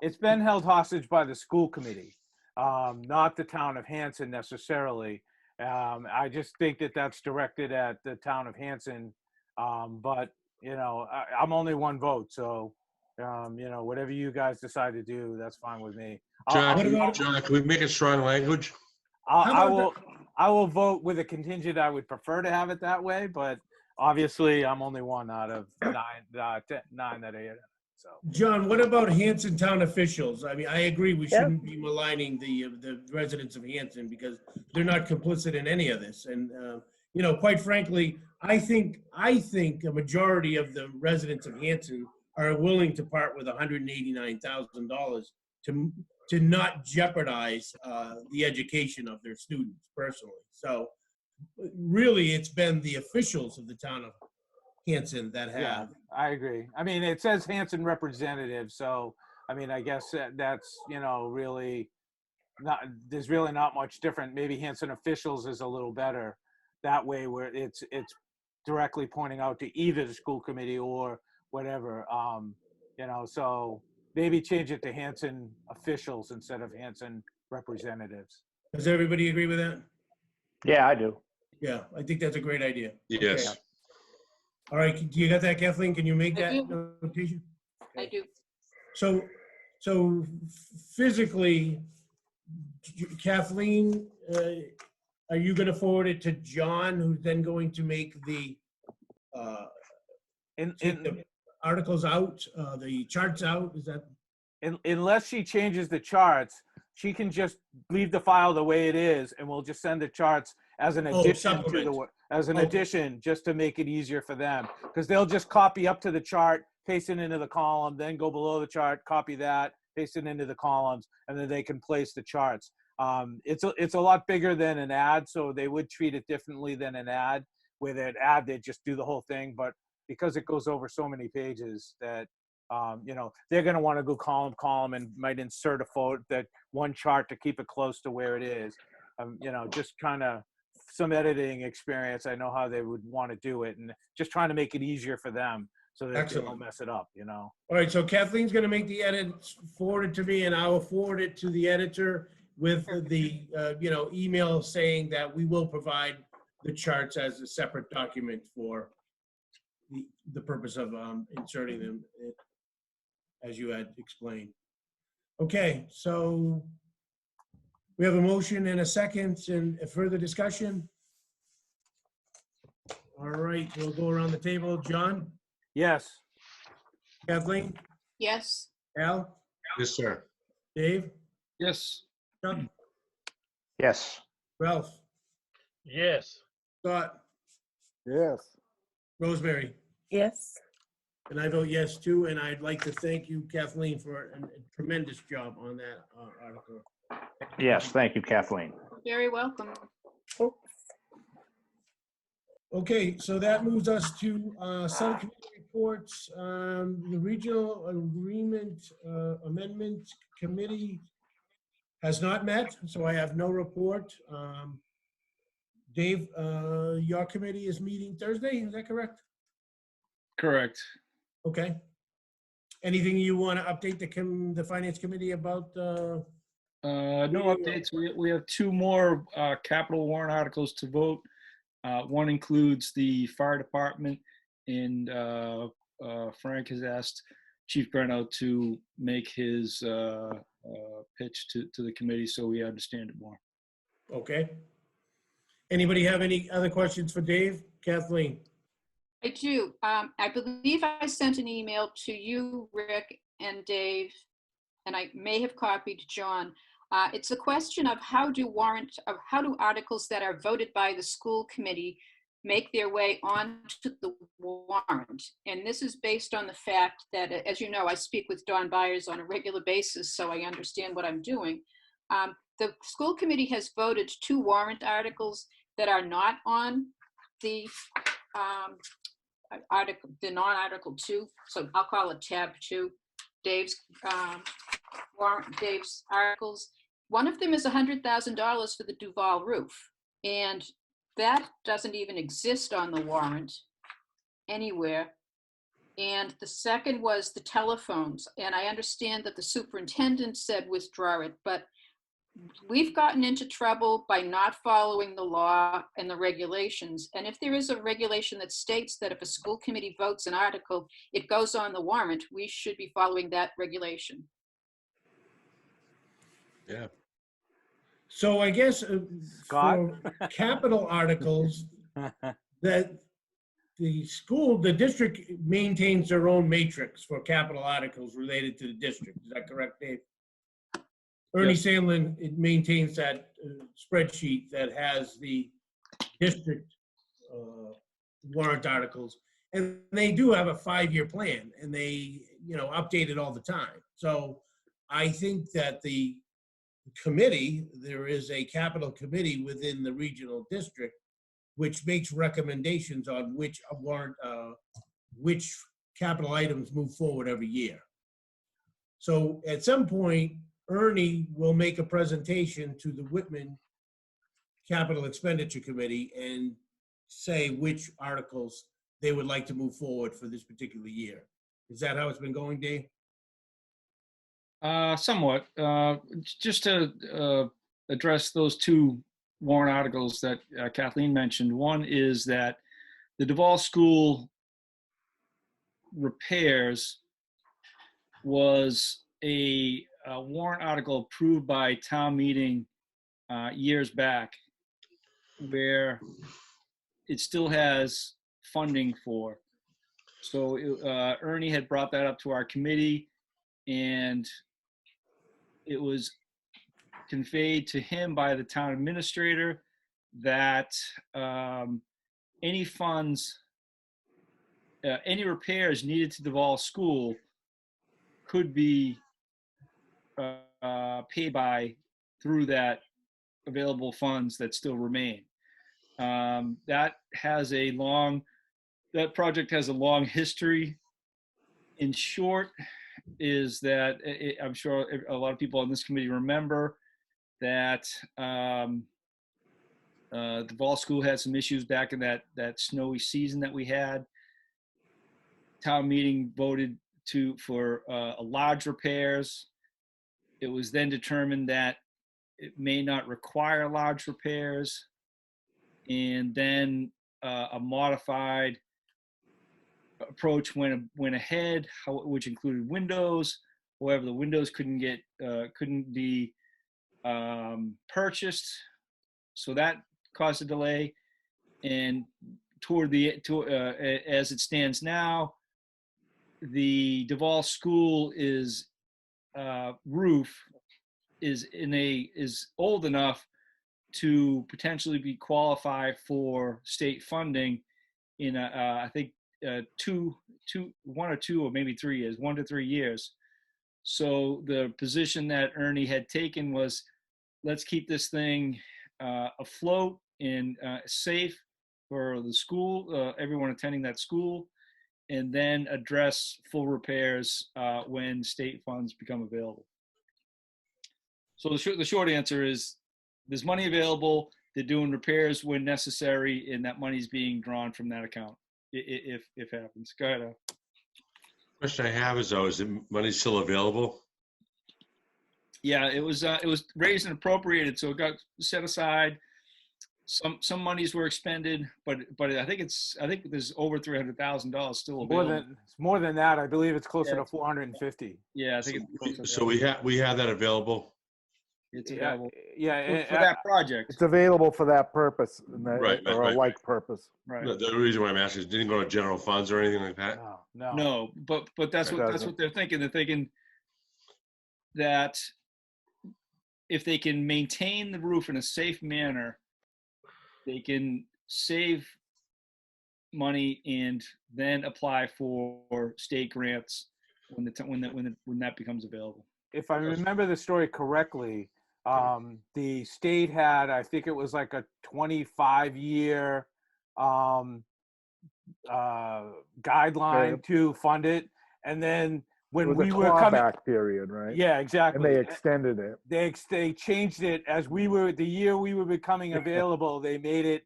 It's been held hostage by the school committee, not the town of Hanson necessarily. I just think that that's directed at the town of Hanson. But, I'm only one vote. So, whatever you guys decide to do, that's fine with me. John, about- John, can we make it strong language? I will vote with a contingent. I would prefer to have it that way, but obviously I'm only one out of nine that are. So, John, what about Hanson town officials? I mean, I agree we shouldn't be maligning the residents of Hanson because they're not complicit in any of this. And, quite frankly, I think a majority of the residents of Hanson are willing to part with $189,000 to not jeopardize the education of their students personally. So really, it's been the officials of the town of Hanson that have. yeah, I agree. I mean, it says Hanson representative, so I mean, I guess that's really not. There's really not much different. Maybe Hanson officials is a little better that way, where it's directly pointing out to either the school committee or whatever. So maybe change it to Hanson officials instead of Hanson representatives. Does everybody agree with that? Yeah, I do. Yeah, I think that's a great idea. Yes. Okay. All right, do you got that, Kathleen? Can you make I that do. notation? I do. So physically, Kathleen, are you going to forward it to John, who's then going to make the take the articles out, the charts out? Is that? Unless she changes the charts, she can just leave the file the way it is, and we'll just send the charts as an addition to the addition, just to make it easier for them, because they'll just copy up to the chart, paste it into the column, then go below the chart, copy that, paste it into the columns, and then they can place the charts. It's a lot bigger than an ad, so they would treat it differently than an ad. With an ad, they just do the whole thing, but because it goes over so many pages that they're going to want to go column and might insert a photo, that one chart to keep it close to where it is. Just kind of some editing experience. I know how they would want to do it, and just trying to make it easier for them so that they Excellent. don't mess it up. All right, so Kathleen's gonna make the edits, forward it to me, and I will forward it to the editor with the, email saying that we will provide the charts as a separate document for the purpose of inserting them, as you had explained. Okay, so we have a motion and a second, and a further discussion. All right, we'll go around the table. John, Yes. Kathleen, Yes. Al, Yes, sir. Dave, Yes. Chuck, Yes. Ralph, Yes. Scott, Yes. Rosemary, Yes. and I vote yes too. And I'd like to thank you, Kathleen, for a tremendous job on that article. Yes, thank you, Kathleen. Very welcome. Okay, so that moves us to subcommittee reports. The Regional Agreement Amendment Committee has not met, so I have no report. Dave, your committee is meeting Thursday, is that correct? Correct. Okay. Anything you want to update the Finance Committee about? No Yeah. updates. We have two more capital warrant articles to vote. One includes the fire department, and Frank has asked Chief Breno to make his pitch to the committee so we understand it more. Okay. Anybody have any other questions for Dave? Kathleen? I do. I believe I sent an email to you, Rick, and Dave, and I may have copied John. It's a question of how do articles that are voted by the school committee make their way onto the warrant. And this is based on the fact that, as you know, I speak with Don Byers on a regular basis, so I understand what I'm doing. The school committee has voted 2 warrant articles that are not on the non-article 2, so I'll call it tab 2, Dave's Dave's articles. One of them is $100,000 for the Duval roof, and that doesn't even exist on the warrant anywhere. And the second was the telephones, and I understand that the superintendent said withdraw it, but we've gotten into trouble by not following the law and the regulations. And if there is a regulation that states that if a school committee votes an article, it goes on the warrant, we should be following that regulation. Yeah. So I guess Scott? for capital articles, that the district maintains their own matrix for capital articles related to the district. Is that correct, Dave? Ernie Yes. Sandlin, it maintains that spreadsheet that has the district warrant articles. And they do have a 5-year plan, and they, update it all the time. So I think that the committee, there is a capital committee within the regional district which makes recommendations on which warrant, which capital items move forward every year. So at some point, Ernie will make a presentation to the Whitman Capital Expenditure Committee and say which articles they would like to move forward for this particular year. Is that how it's been going, Dave? Somewhat. Just to address those 2 warrant articles that Kathleen mentioned. One is that the Duval School repairs was a warrant article approved by town meeting years back, where it still has funding for. So Ernie had brought that up to our committee, and it was conveyed to him by the town administrator that any funds, any repairs needed to Duval School could be paid by through that available funds that still remain. That project has a long history. In short, is that I'm sure a lot of people on this committee remember that the Vol School had some issues back in that snowy season that we had. Town meeting voted for large repairs. It was then determined that it may not require large repairs, and then a modified approach went ahead, which included windows. However, the windows couldn't be purchased, so that caused a delay. And as it stands now, the Duval School roof is old enough to potentially be qualified for state funding in I think 1 or 2 or maybe 3 years, 1 to 3 years. So the position that Ernie had taken was, let's keep this thing afloat and safe for the school, everyone attending that school, and then address full repairs when state funds become available. So the short answer is there's money available. They're doing repairs when necessary, and that money's being drawn from that account if it happens. Go ahead, Al. Question I have is, though, is the money still available? Yeah, it was raised and appropriated, so it got set aside. Some monies were expended, but I think there's over $300,000 still available. More than that. I believe it's closer to 450. Yeah, I think it's So we have that available? it's available Yeah. for that project. It's available for that purpose and that, Right, or a right. like purpose. Right. The reason why I'm asking is, didn't go to general funds or anything like that? No. No, but that's what they're thinking. They're thinking that if they can maintain the roof in a safe manner, they can save money and then apply for state grants when that becomes available. If I remember the story correctly, the state had, I think it was like a 25-year guideline to fund it, and then It was when we a were coming, clawback period, right? yeah, And exactly. they extended it. They changed it as the year we were becoming available. They made it.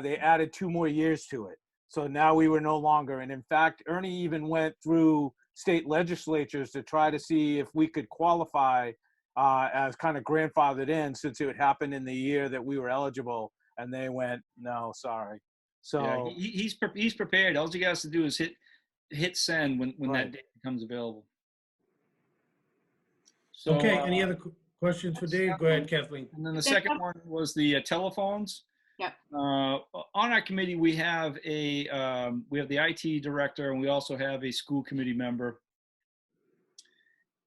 They added 2 more years to it. So now we were no longer. And in fact, Ernie even went through state legislatures to try to see if we could qualify as kind of grandfathered in, since it would happen in the year that we were eligible. And they went, no, sorry. So yeah, he's prepared. All he has to do is hit send when Right. that date becomes available. So, Okay, any other questions for Dave? Go ahead, Kathleen. And then the second one was the telephones. Yep. On our committee, we have the IT director, and we also have a school committee member.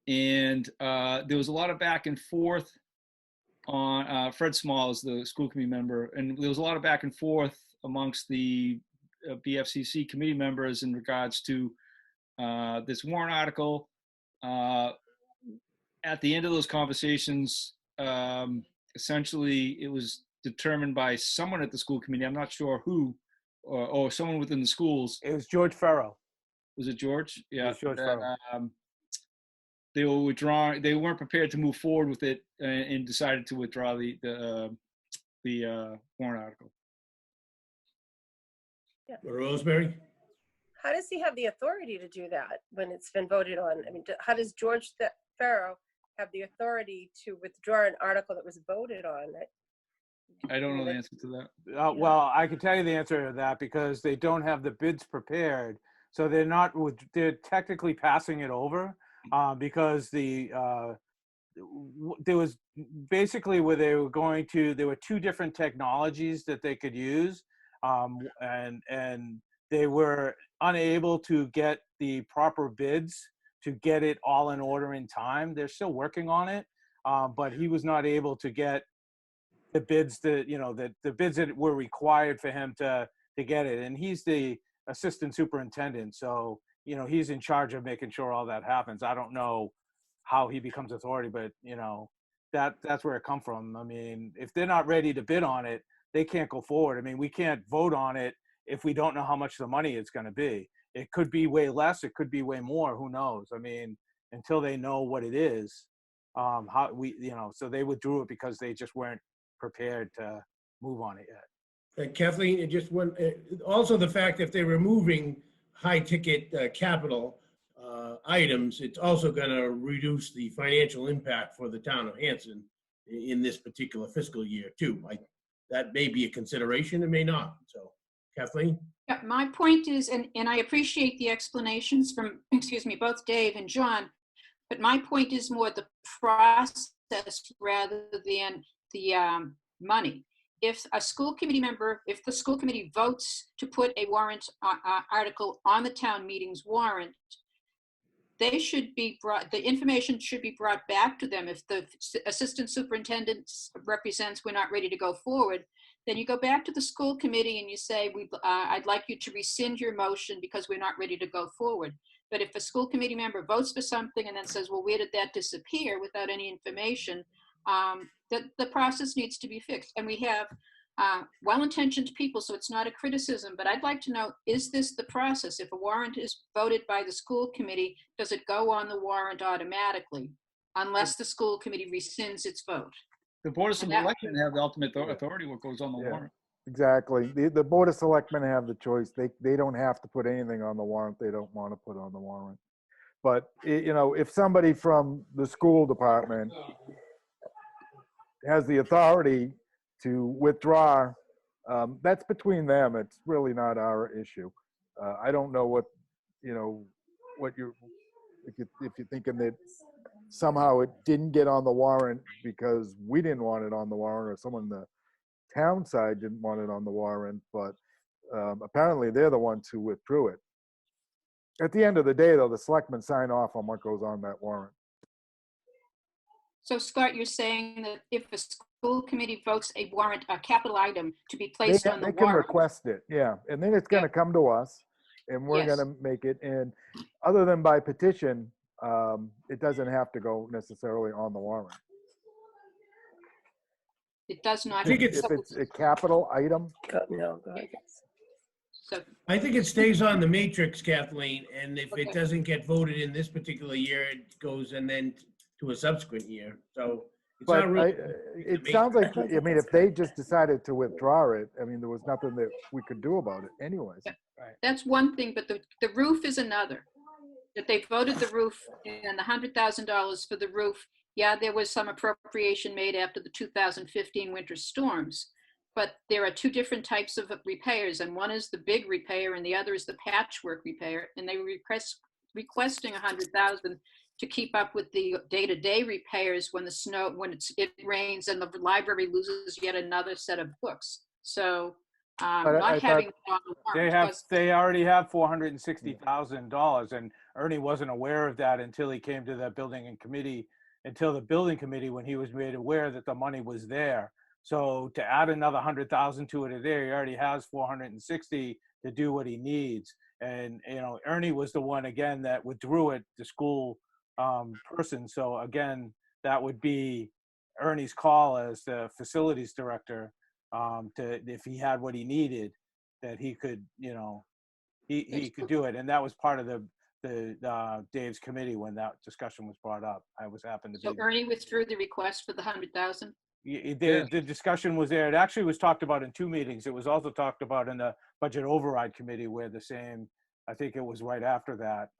And there was a lot of back and forth on Fred Small is the school committee member, and there was a lot of back and forth amongst the BFCC committee members in regards to this warrant article. At the end of those conversations, essentially it was determined by someone at the school committee, I'm not sure who, or someone within the schools. it was George Farrell. Was it George? Yeah. It was George Farrell. They were withdrawing. They weren't prepared to move forward with it, and decided to withdraw the warrant article. Rosemary? How does he have the authority to do that when it's been voted on? I mean, how does George Farrow have the authority to withdraw an article that was voted on? I don't know the answer to that. Well, I can tell you the answer to that, because they don't have the bids prepared. So they're technically passing it over because there was basically where they were going to, there were 2 different technologies that they could use. And they were unable to get the proper bids to get it all in order in time. They're still working on it, but he was not able to get the bids the bids that were required for him to get it. And he's the assistant superintendent, so he's in charge of making sure all that happens. I don't know how he becomes authority, but that's where it come from. I mean, if they're not ready to bid on it, they can't go forward. I mean, we can't vote on it if we don't know how much the money is going to be. It could be way less. It could be way more. Who knows? I mean, until they know what it is, how we, so they withdrew it because they just weren't prepared to move on it yet. Kathleen, it just went, also the fact if they're removing high ticket capital items, it's also going to reduce the financial impact for the town of Hanson in this particular fiscal year too. That may be a consideration, it may not. So Kathleen? Yeah, my point is, and I appreciate the explanations from, excuse me, both Dave and John, but my point is more the process rather than the money. If a school committee member, if the school committee votes to put a warrant article on the town meeting's warrant, they should be brought, the information should be brought back to them. If the assistant superintendent represents we're not ready to go forward, then you go back to the school committee and you say, I'd like you to rescind your motion because we're not ready to go forward. But if a school committee member votes for something and then says, well, where did that disappear without any information, the process needs to be fixed. And we have well-intentioned people, so it's not a criticism, but I'd like to know, is this the process? If a warrant is voted by the school committee, does it go on the warrant automatically unless the school committee rescinds its vote? The Board of And that- Selectmen have the ultimate authority what goes on the Yeah. warrant. Exactly. The Board of Selectmen have the choice. They don't have to put anything on the warrant they don't want to put on the warrant. But, if somebody from the school department has the authority to withdraw, that's between them. It's really not our issue. I don't know what if you're thinking that somehow it didn't get on the warrant because we didn't want it on the warrant or someone the town side didn't want it on the warrant, but apparently they're the ones who withdrew it. At the end of the day, though, the selectmen sign off on what goes on that warrant. So Scott, you're saying that if a school committee votes a warrant, a capital item to be They, placed on the they can warrant, request it, yeah, and then it's going to come to us, and we're Yes. going to make it. And other than by petition, it doesn't have to go necessarily on the warrant. it does not. I think If it's a capital item, No, go ahead. So, I think it stays on the matrix, Kathleen, and if it Okay. doesn't get voted in this particular year, it goes and then to a subsequent year. So it's but not really. it sounds like, I mean, if they just decided to withdraw it, I mean, there was nothing that we could do about it anyways. that's one thing, but the roof is another. That they voted the roof and the $100,000 for the roof. Yeah, there was some appropriation made after the 2015 winter storms, but there are two different types of repairs, and one is the big repair and the other is the patchwork repair, and they were requesting $100,000 to keep up with the day-to-day repairs when it rains and the library loses yet another set of books. So But I not thought- having it on the warrant was- They already have $460,000, and Ernie wasn't aware of that until he came to the building committee, when he was made aware that the money was there. So to add another 100,000 to it there, he already has 460 to do what he needs. And Ernie was the one again that withdrew it, the school person. So again, that would be Ernie's call as the facilities director, if he had what he needed, that he could, he could do it. And that was part of the Dave's committee when that discussion was brought up. I was happened to So be. Ernie withdrew the request for the 100,000? The discussion was there. It actually was talked about in two meetings. It was also talked about in the budget override committee where I think it was right after that,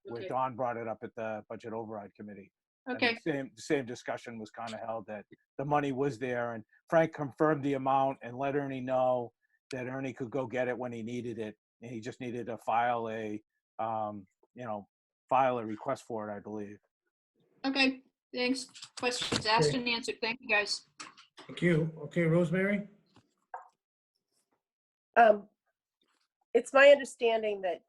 where Okay. Don brought it up at the budget override committee. And Okay, the same discussion was kind of held that the money was there, and Frank confirmed the amount and let Ernie know that Ernie could go get it when he needed it. And he just needed to file a request for it, I believe. okay, thanks. Questions asked and answered. Thank you, guys. Thank you. Okay, Rosemary? It's my understanding that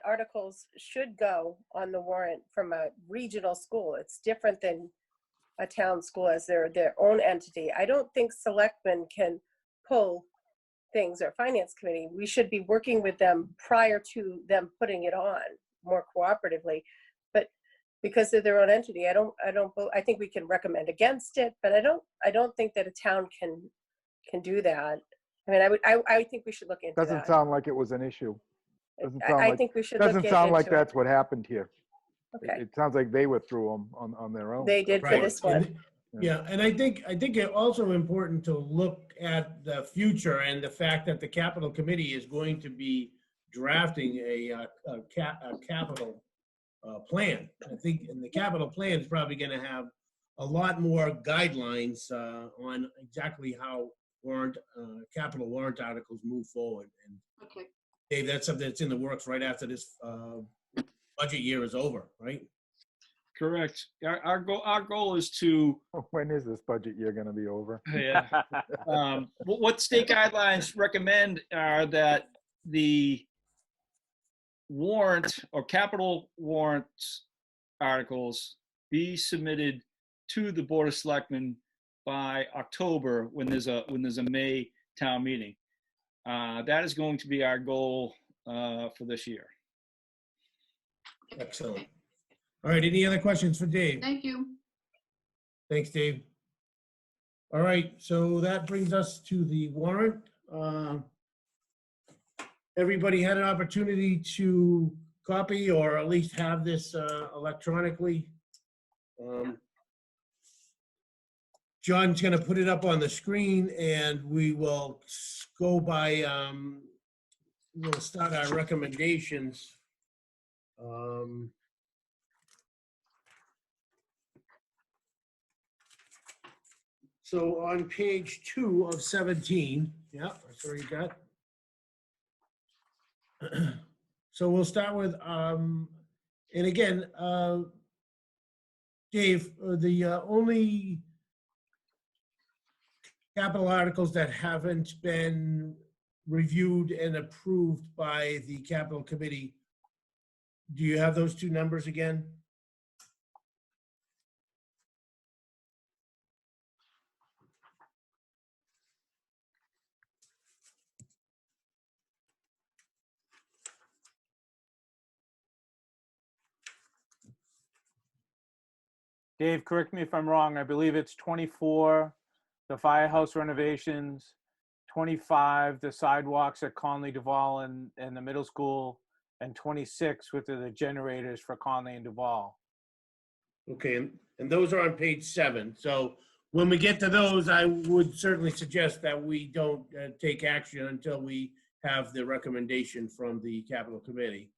articles should go on the warrant from a regional school. It's different than a town school as their own entity. I don't think selectmen can pull things, or finance committee. We should be working with them prior to them putting it on more cooperatively. But because they're their own entity. I think we can recommend against it, but I don't think that a town can do that. I mean, I think we should look into Doesn't that. sound like it was an issue. Doesn't sound I like, think we should look doesn't sound like into it. that's what happened here. Okay, It sounds like they withdrew them on their own. they did for Right. this one. Yeah, and I think it's also important to look at the future and the fact that the capital committee is going to be drafting a capital plan. I think, and the capital plan is probably going to have a lot more guidelines on exactly how capital warrant articles move forward. And Okay. Dave, that's something that's in the works right after this budget year is over, right? Correct. Our goal is to, When is this budget year going to be over? yeah. What state guidelines recommend are that the warrant or capital warrant articles be submitted to the Board of Selectmen by October when there's a May town meeting. That is going to be our goal for this year. Excellent. All right, any other questions for Dave? Thank you. Thanks, Dave. All right, so that brings us to the warrant. Everybody had an opportunity to copy or at least have this electronically. John's going to put it up on the screen and we will go by, we'll start our recommendations. So on page 2 of 17, yeah, that's where you got. So we'll start with, and again, Dave, the only capital articles that haven't been reviewed and approved by the capital committee, do you have those two numbers again? Dave, correct me if I'm wrong. I believe it's 24, the firehouse renovations, 25, the sidewalks at Conley, Duval, and the middle school, and 26 with the generators for Conley and Duval. Okay, and those are on page 7. So when we get to those, I would certainly suggest that we don't take action until we have the recommendation from the capital committee.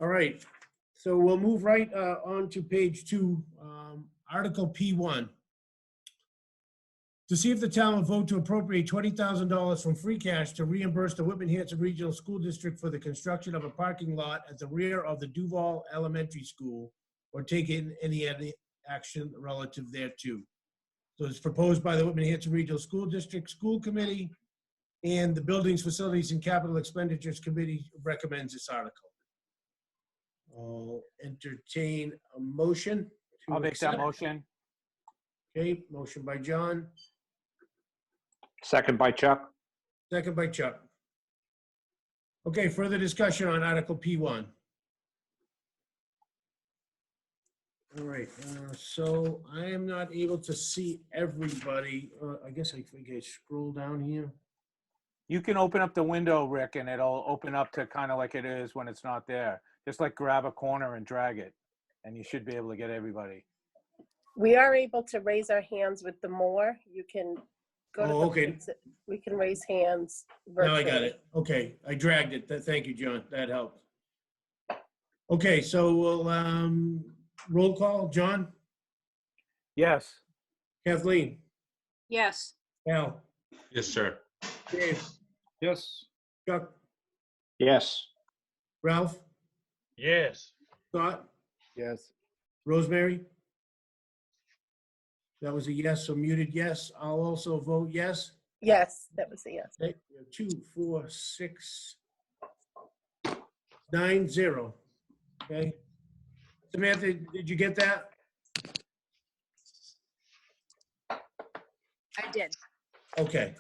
All right, so we'll move right on to page 2, Article P1. To see if the town will vote to appropriate $20,000 from free cash to reimburse the Whitman Hanson Regional School District for the construction of a parking lot at the rear of the Duval Elementary School, or take any action relative thereto. So it's proposed by the Whitman Hanson Regional School District School Committee, and the Buildings, Facilities, and Capital Expenditures Committee recommends this article. I'll entertain a motion. I'll make that motion. Okay, motion by John, Second by Chuck. second by Chuck. Okay, further discussion on Article P1. All right, so I am not able to see everybody. I guess I scroll down here. You can open up the window, Rick, and it'll open up to kind of like it is when it's not there. Just like grab a corner and drag it, and you should be able to get everybody. We are able to raise our hands with the more. You can go to Oh, the, okay. we can raise hands Now virtually. I got it. Okay, I dragged it. Thank you, John. That helped. Okay, so we'll roll call. John, Yes. Kathleen, Yes. Al, Yes, sir. Dave, Yes. Chuck, Yes. Ralph, Yes. Scott, Yes. Rosemary. That was a yes, so muted yes. I'll also vote yes. Yes, that was a yes. Okay, 2, 4, 6, 9, 0. Okay. Samantha, did you get that? I did. Okay.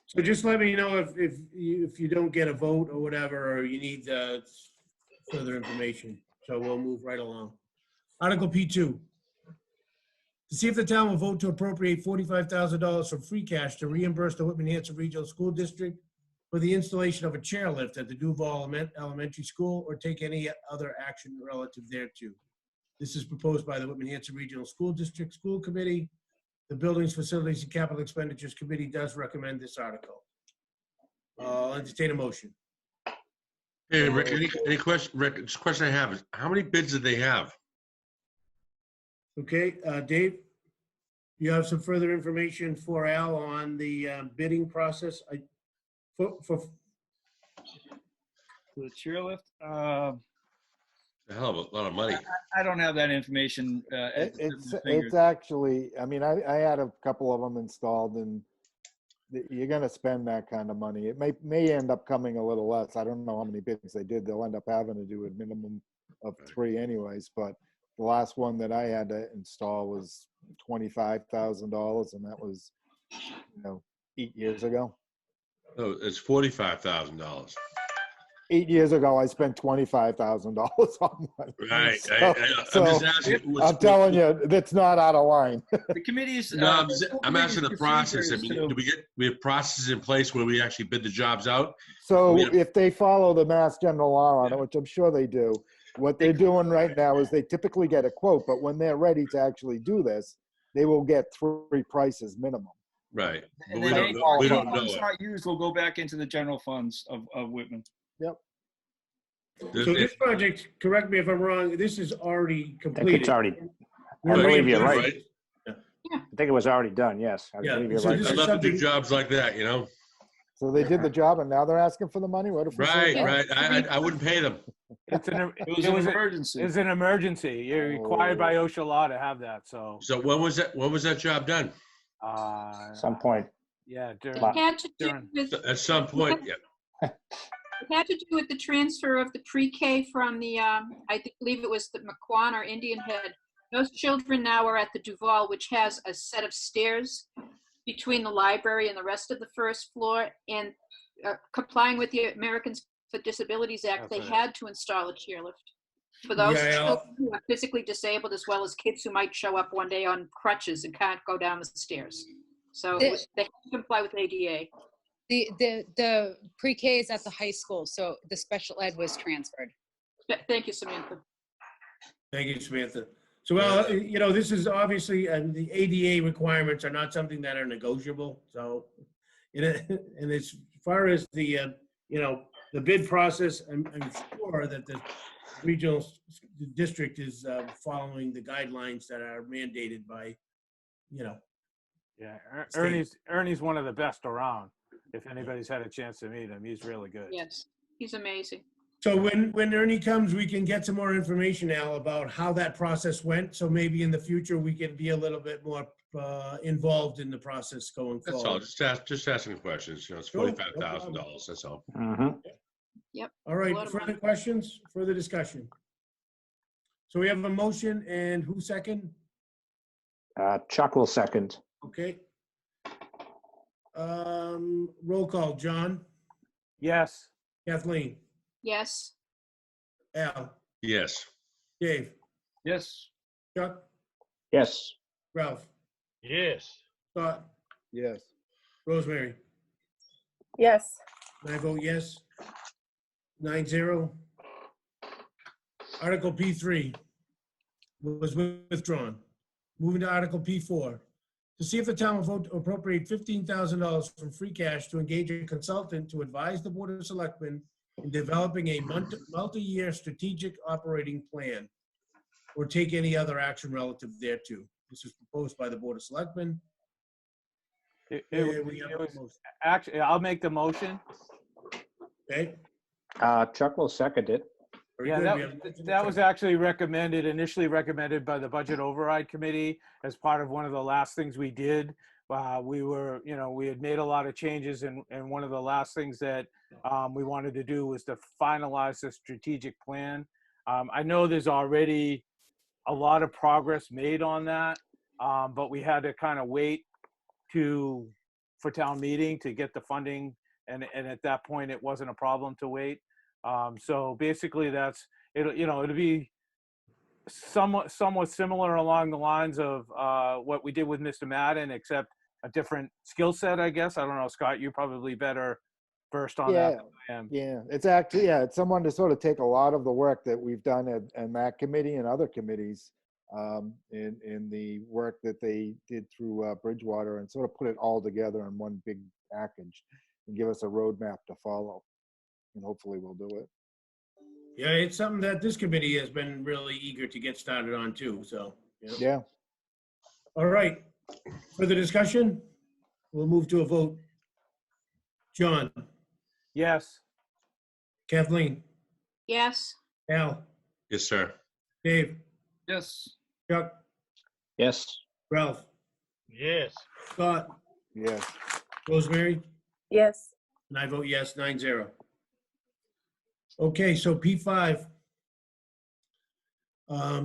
So just let me know if you don't get a vote or whatever, or you need further information, so we'll move right along. Article P2. To see if the town will vote to appropriate $45,000 from free cash to reimburse the Whitman Hanson Regional School District for the installation of a chairlift at the Duval Elementary School, or take any other action relative thereto. This is proposed by the Whitman Hanson Regional School District School Committee. The Buildings, Facilities, and Capital Expenditures Committee does recommend this article. I'll entertain a motion. Hey, Rick, any question? Rick, this question I have is, how many bids did they have? Okay, Dave, you have some further information for Al on the bidding process? For The chairlift, A hell of a lot of money. I don't have that information. At the tip of It's my finger. it's actually, I mean, I had a couple of them installed, and you're gonna spend that kind of money. It may end up coming a little less. I don't know how many bids they did. They'll end up having to do a minimum of 3 anyways, but the last one that I had to install was $25,000, and that was, 8 years ago. Oh, it's $45,000. 8 years ago, I spent $25,000 on one. Right. So- I'm just asking. I'm telling you, that's not out of line. The committee's. No, school I'm asking the committee's process. I procedure mean, is to- we have processes in place where we actually bid the jobs out? So We have- if they follow the Mass General law on it, which I'm sure they do, what they're doing right now is they typically get a quote, but when they're ready to actually do this, they will get 3 prices minimum. Right. But And we then don't know, we don't know funds it. not used will go back into the general funds of Whitman. So this project, correct me if I'm wrong, this is already I think completed. it's already, We're I believe you're reimbursed. right. I think it was already done, yes. I Yeah, believe you're so right. this I is love to do something- jobs like that, you know? So they did the job and now they're asking for the money? What if we say Right, no? right. I wouldn't pay them. It's an, It was an emergency. it's an emergency. You're required by OSHA law to have that, so, So when was that job done? Some point. yeah, during, It had to do during, with, At some point, yeah. it had to do with the transfer of the pre-K from the, believe it was the McQuan or Indian Head. Those children now are at the Duval, which has a set of stairs between the library and the rest of the first floor. And complying with the Americans with Disabilities Act, That's they right. had to install a chairlift for those Yeah, children who are physically disabled, as well as kids who might show up one day on crutches and can't go down the stairs. So The- they have to comply with ADA. The pre-K is at the high school, so the special ed was transferred. Thank you, Samantha. Thank you, Samantha. So, well, this is obviously, the ADA requirements are not something that are negotiable, so, and as far as the, the bid process, I'm sure that the regional district is following the guidelines that are mandated by, yeah, State. Ernie's one of the best around. If anybody's had a chance to meet him, he's really good. Yes, he's amazing. So when Ernie comes, we can get some more information, Al, about how that process went. So maybe in the future, we can be a little bit more involved in the process going That's all. forward. Just asking questions. It's Sure, no $45,000. That's all. Mhm. All A right, lot of further money. questions, further discussion? So we have a motion, and who second? Chuck will second. Okay. Roll call, John, Yes, Kathleen, Yes, Al, Yes. Dave, Yes. Chuck, Yes. Ralph, Yes. Scott, Yes. Rosemary. Yes. And I vote yes. 9-0. Article P3 was withdrawn. Moving to Article P4. To see if the town will vote to appropriate $15,000 from free cash to engage a consultant to advise the Board of Selectmen in developing a multi-year strategic operating plan, or take any other action relative thereto. This is proposed by the Board of Selectmen. it We have a was, motion. actually, I'll make the motion. Okay. Chuck will second it. Very Yeah, good. We have a motion and a that was second. actually initially recommended by the Budget Override Committee as part of one of the last things we did. We were, we had made a lot of changes, and one of the last things that we wanted to do was to finalize the strategic plan. I know there's already a lot of progress made on that, but we had to kind of wait for town meeting to get the funding, and at that point, it wasn't a problem to wait. So basically, it'll be somewhat similar along the lines of what we did with Mr. Madden, except a different skill set, I guess. I don't know, Scott, you're probably better versed on that than I am. Yeah, it's actually, it's someone to sort of take a lot of the work that we've done at that committee and other committees in the work that they did through Bridgewater and sort of put it all together in one big package and give us a roadmap to follow. And hopefully we'll do it. Yeah, it's something that this committee has been really eager to get started on too, so. Yeah. All right, further discussion? We'll move to a vote. John, Yes. Kathleen, Yes. Al, Yes, sir. Dave, Yes. Chuck, Yes. Ralph, Yes. Scott, Yes. Rosemary, Yes. and I vote yes, 9-0. Okay, so P5.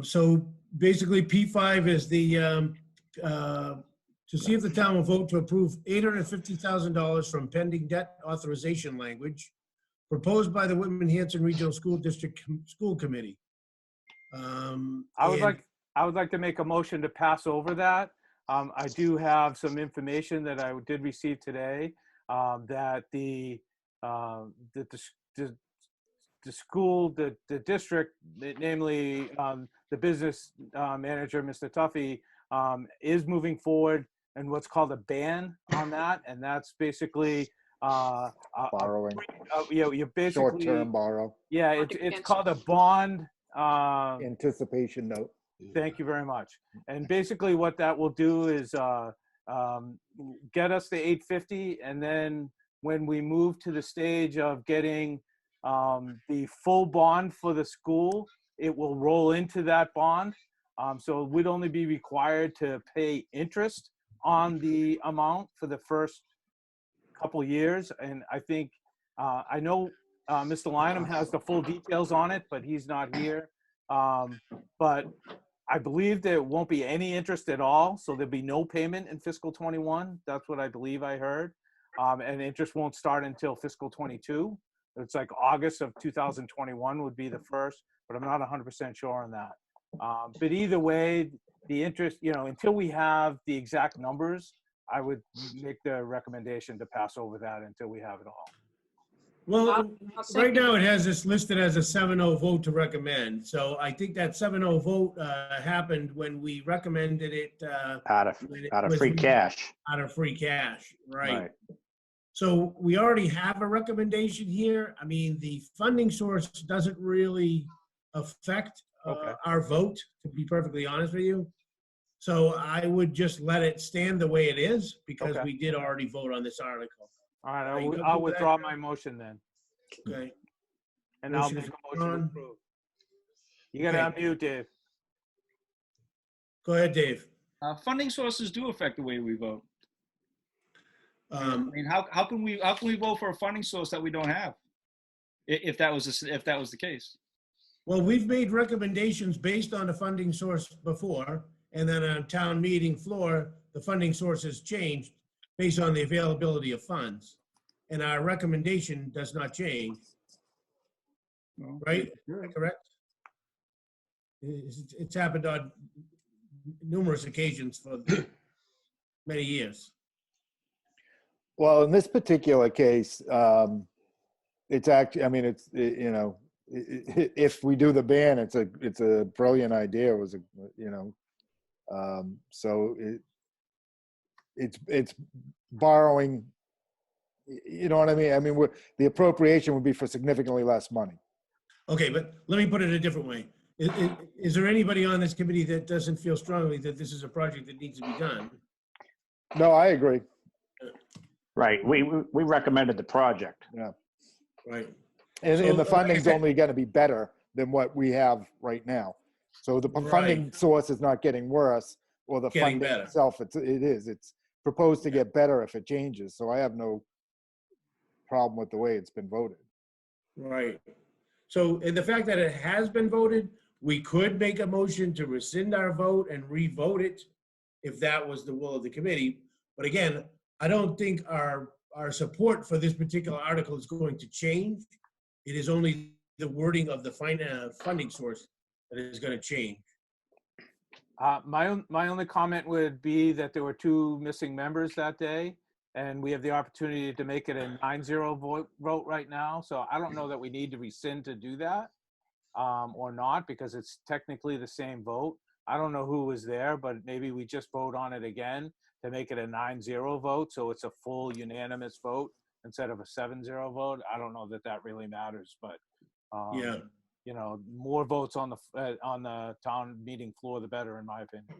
So basically P5 is the, to see if the town will vote to approve $850,000 from pending debt authorization language proposed by the Whitman Hanson Regional School District School Committee. I would like to make a motion to pass over that. I do have some information that I did receive today that the school, the district, namely the business manager, Mr. Tuffy, is moving forward and what's called a ban on that, and that's basically Borrowing. you're basically Short-term borrow. Yeah, it's called a bond. Anticipation note. Thank you very much. And basically, what that will do is get us the 850, and then when we move to the stage of getting the full bond for the school, it will roll into that bond. So we'd only be required to pay interest on the amount for the first couple years. And I think, I know Mr. Lynham has the full details on it, but he's not here. But I believe there won't be any interest at all. So there'll be no payment in fiscal 21. That's what I believe I heard. And interest won't start until fiscal 22. It's like August of 2021 would be the first, but I'm not 100% sure on that. But either way, the interest, until we have the exact numbers, I would make the recommendation to pass over that until we have it all. Well, I'll right second. now it has this listed as a 7-0 vote to recommend. So I think that 7-0 vote happened when we recommended it. Out of free cash. Out of free cash, right? Right. So we already have a recommendation here. I mean, the funding source doesn't really affect our vote, to be perfectly honest with you. So I would just let it stand the way it is because we did already vote on this article. All right, I'll withdraw my motion then. Okay. And I'll Motion make is a motion to withdrawn. approve. You gotta unmute, Dave. Go ahead, Dave. Funding sources do affect the way we vote. I Um, mean, how can we vote for a funding source that we don't have? If that was the case. Well, we've made recommendations based on the funding source before, and then on town meeting floor, the funding source has changed based on the availability of funds. And our recommendation does not change, right? Correct? It's happened on numerous occasions for many years. Well, in this particular case, it's actually, I mean, it's, if we do the ban, it's a brilliant idea. It was so it's borrowing, you know what I mean? I mean, the appropriation would be for significantly less money. Okay, but let me put it a different way. Is there anybody on this committee that doesn't feel strongly that this is a project that needs to be done? No, I agree. Right. We recommended the project. Yeah. Right. And So, the funding's like I said- only going to be better than what we have right now. So the funding source is not getting worse, or the Getting funding better. itself, it's proposed to get better if it changes. So I have no problem with the way it's been voted. Right. So, and the fact that it has been voted, we could make a motion to rescind our vote and re-vote it if that was the will of the committee. But again, I don't think our support for this particular article is going to change. It is only the wording of the funding source that is going to change. My only comment would be that there were 2 missing members that day, and we have the opportunity to make it a 9-0 vote right now. So I don't know that we need to rescind to do that or not, because it's technically the same vote. I don't know who was there, but maybe we just vote on it again to make it a 9-0 vote, so it's a full unanimous vote instead of a 7-0 vote. I don't know that that really matters, but Yeah. you know, more votes on the town meeting floor, the better, in my opinion.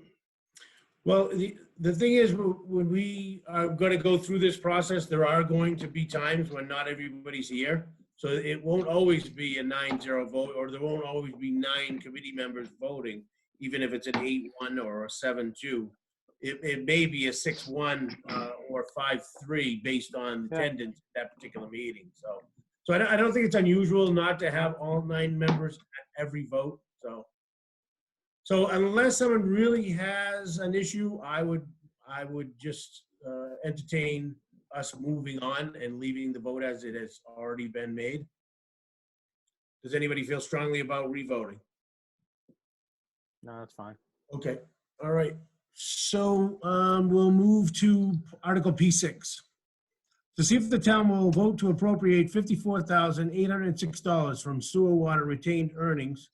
Well, the thing is, when we are going to go through this process, there are going to be times when not everybody's here. So it won't always be a 9-0 vote, or there won't always be 9 committee members voting, even if it's an 8-1 or a 7-2. It may be a 6-1 or 5-3 based on attendance at that particular meeting. So I don't think it's unusual not to have all 9 members at every vote. So unless someone really has an issue, I would just entertain us moving on and leaving the vote as it has already been made. Does anybody feel strongly about revoting? No, that's fine. Okay, all right. So we'll move to Article P6. To see if the town will vote to appropriate $54,806 from sewer water retained earnings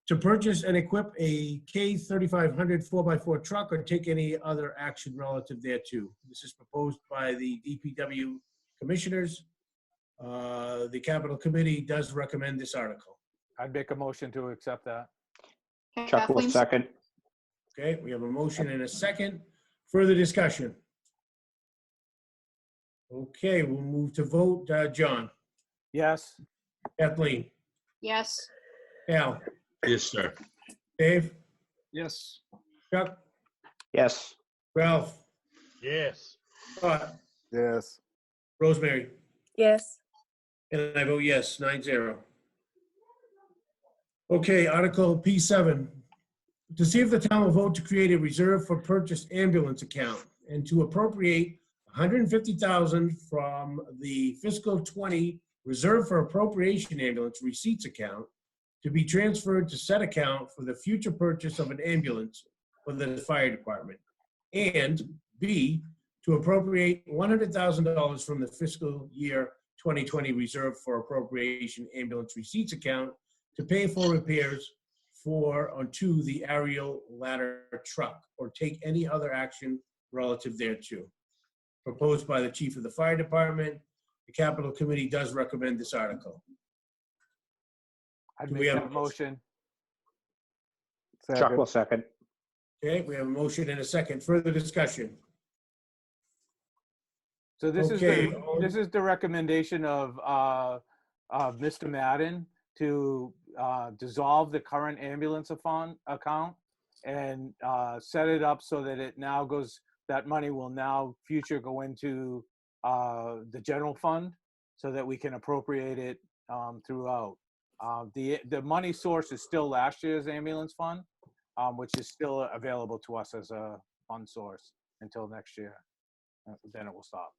to purchase and equip a K3500 4x4 truck or take any other action relative thereto. This is proposed by the DPW commissioners. The Capital Committee does recommend this article. I'd make a motion to accept that. Chuck will Kathleen, second. Okay, we have a motion and a second. Further discussion? Okay, we'll move to vote. John, Yes. Kathleen, yes. Al, Yes, sir. Dave, Yes. Chuck, Yes. Ralph, Yes. Scott, Yes. Rosemary, Yes. and I vote yes, 9-0. Okay, Article P7. To see if the town will vote to create a reserve for purchase ambulance account and to appropriate $150,000 from the fiscal 20 reserve for appropriation ambulance receipts account to be transferred to said account for the future purchase of an ambulance for the fire department. And B, to appropriate $100,000 from the fiscal year 2020 reserve for appropriation ambulance receipts account to pay for repairs onto the aerial ladder truck or take any other action relative thereto. Proposed by the chief of the fire department. The Capital Committee does recommend this article. I'd Do we make have that a motion. Chuck will second. Okay, we have a motion and a second. Further discussion? So this Okay. is the recommendation of Mr. Madden to dissolve the current ambulance account and set it up so that it now goes, that money will now future go into the general fund so that we can appropriate it throughout. The money source is still last year's ambulance fund, which is still available to us as a fund source until next year. Then it will stop.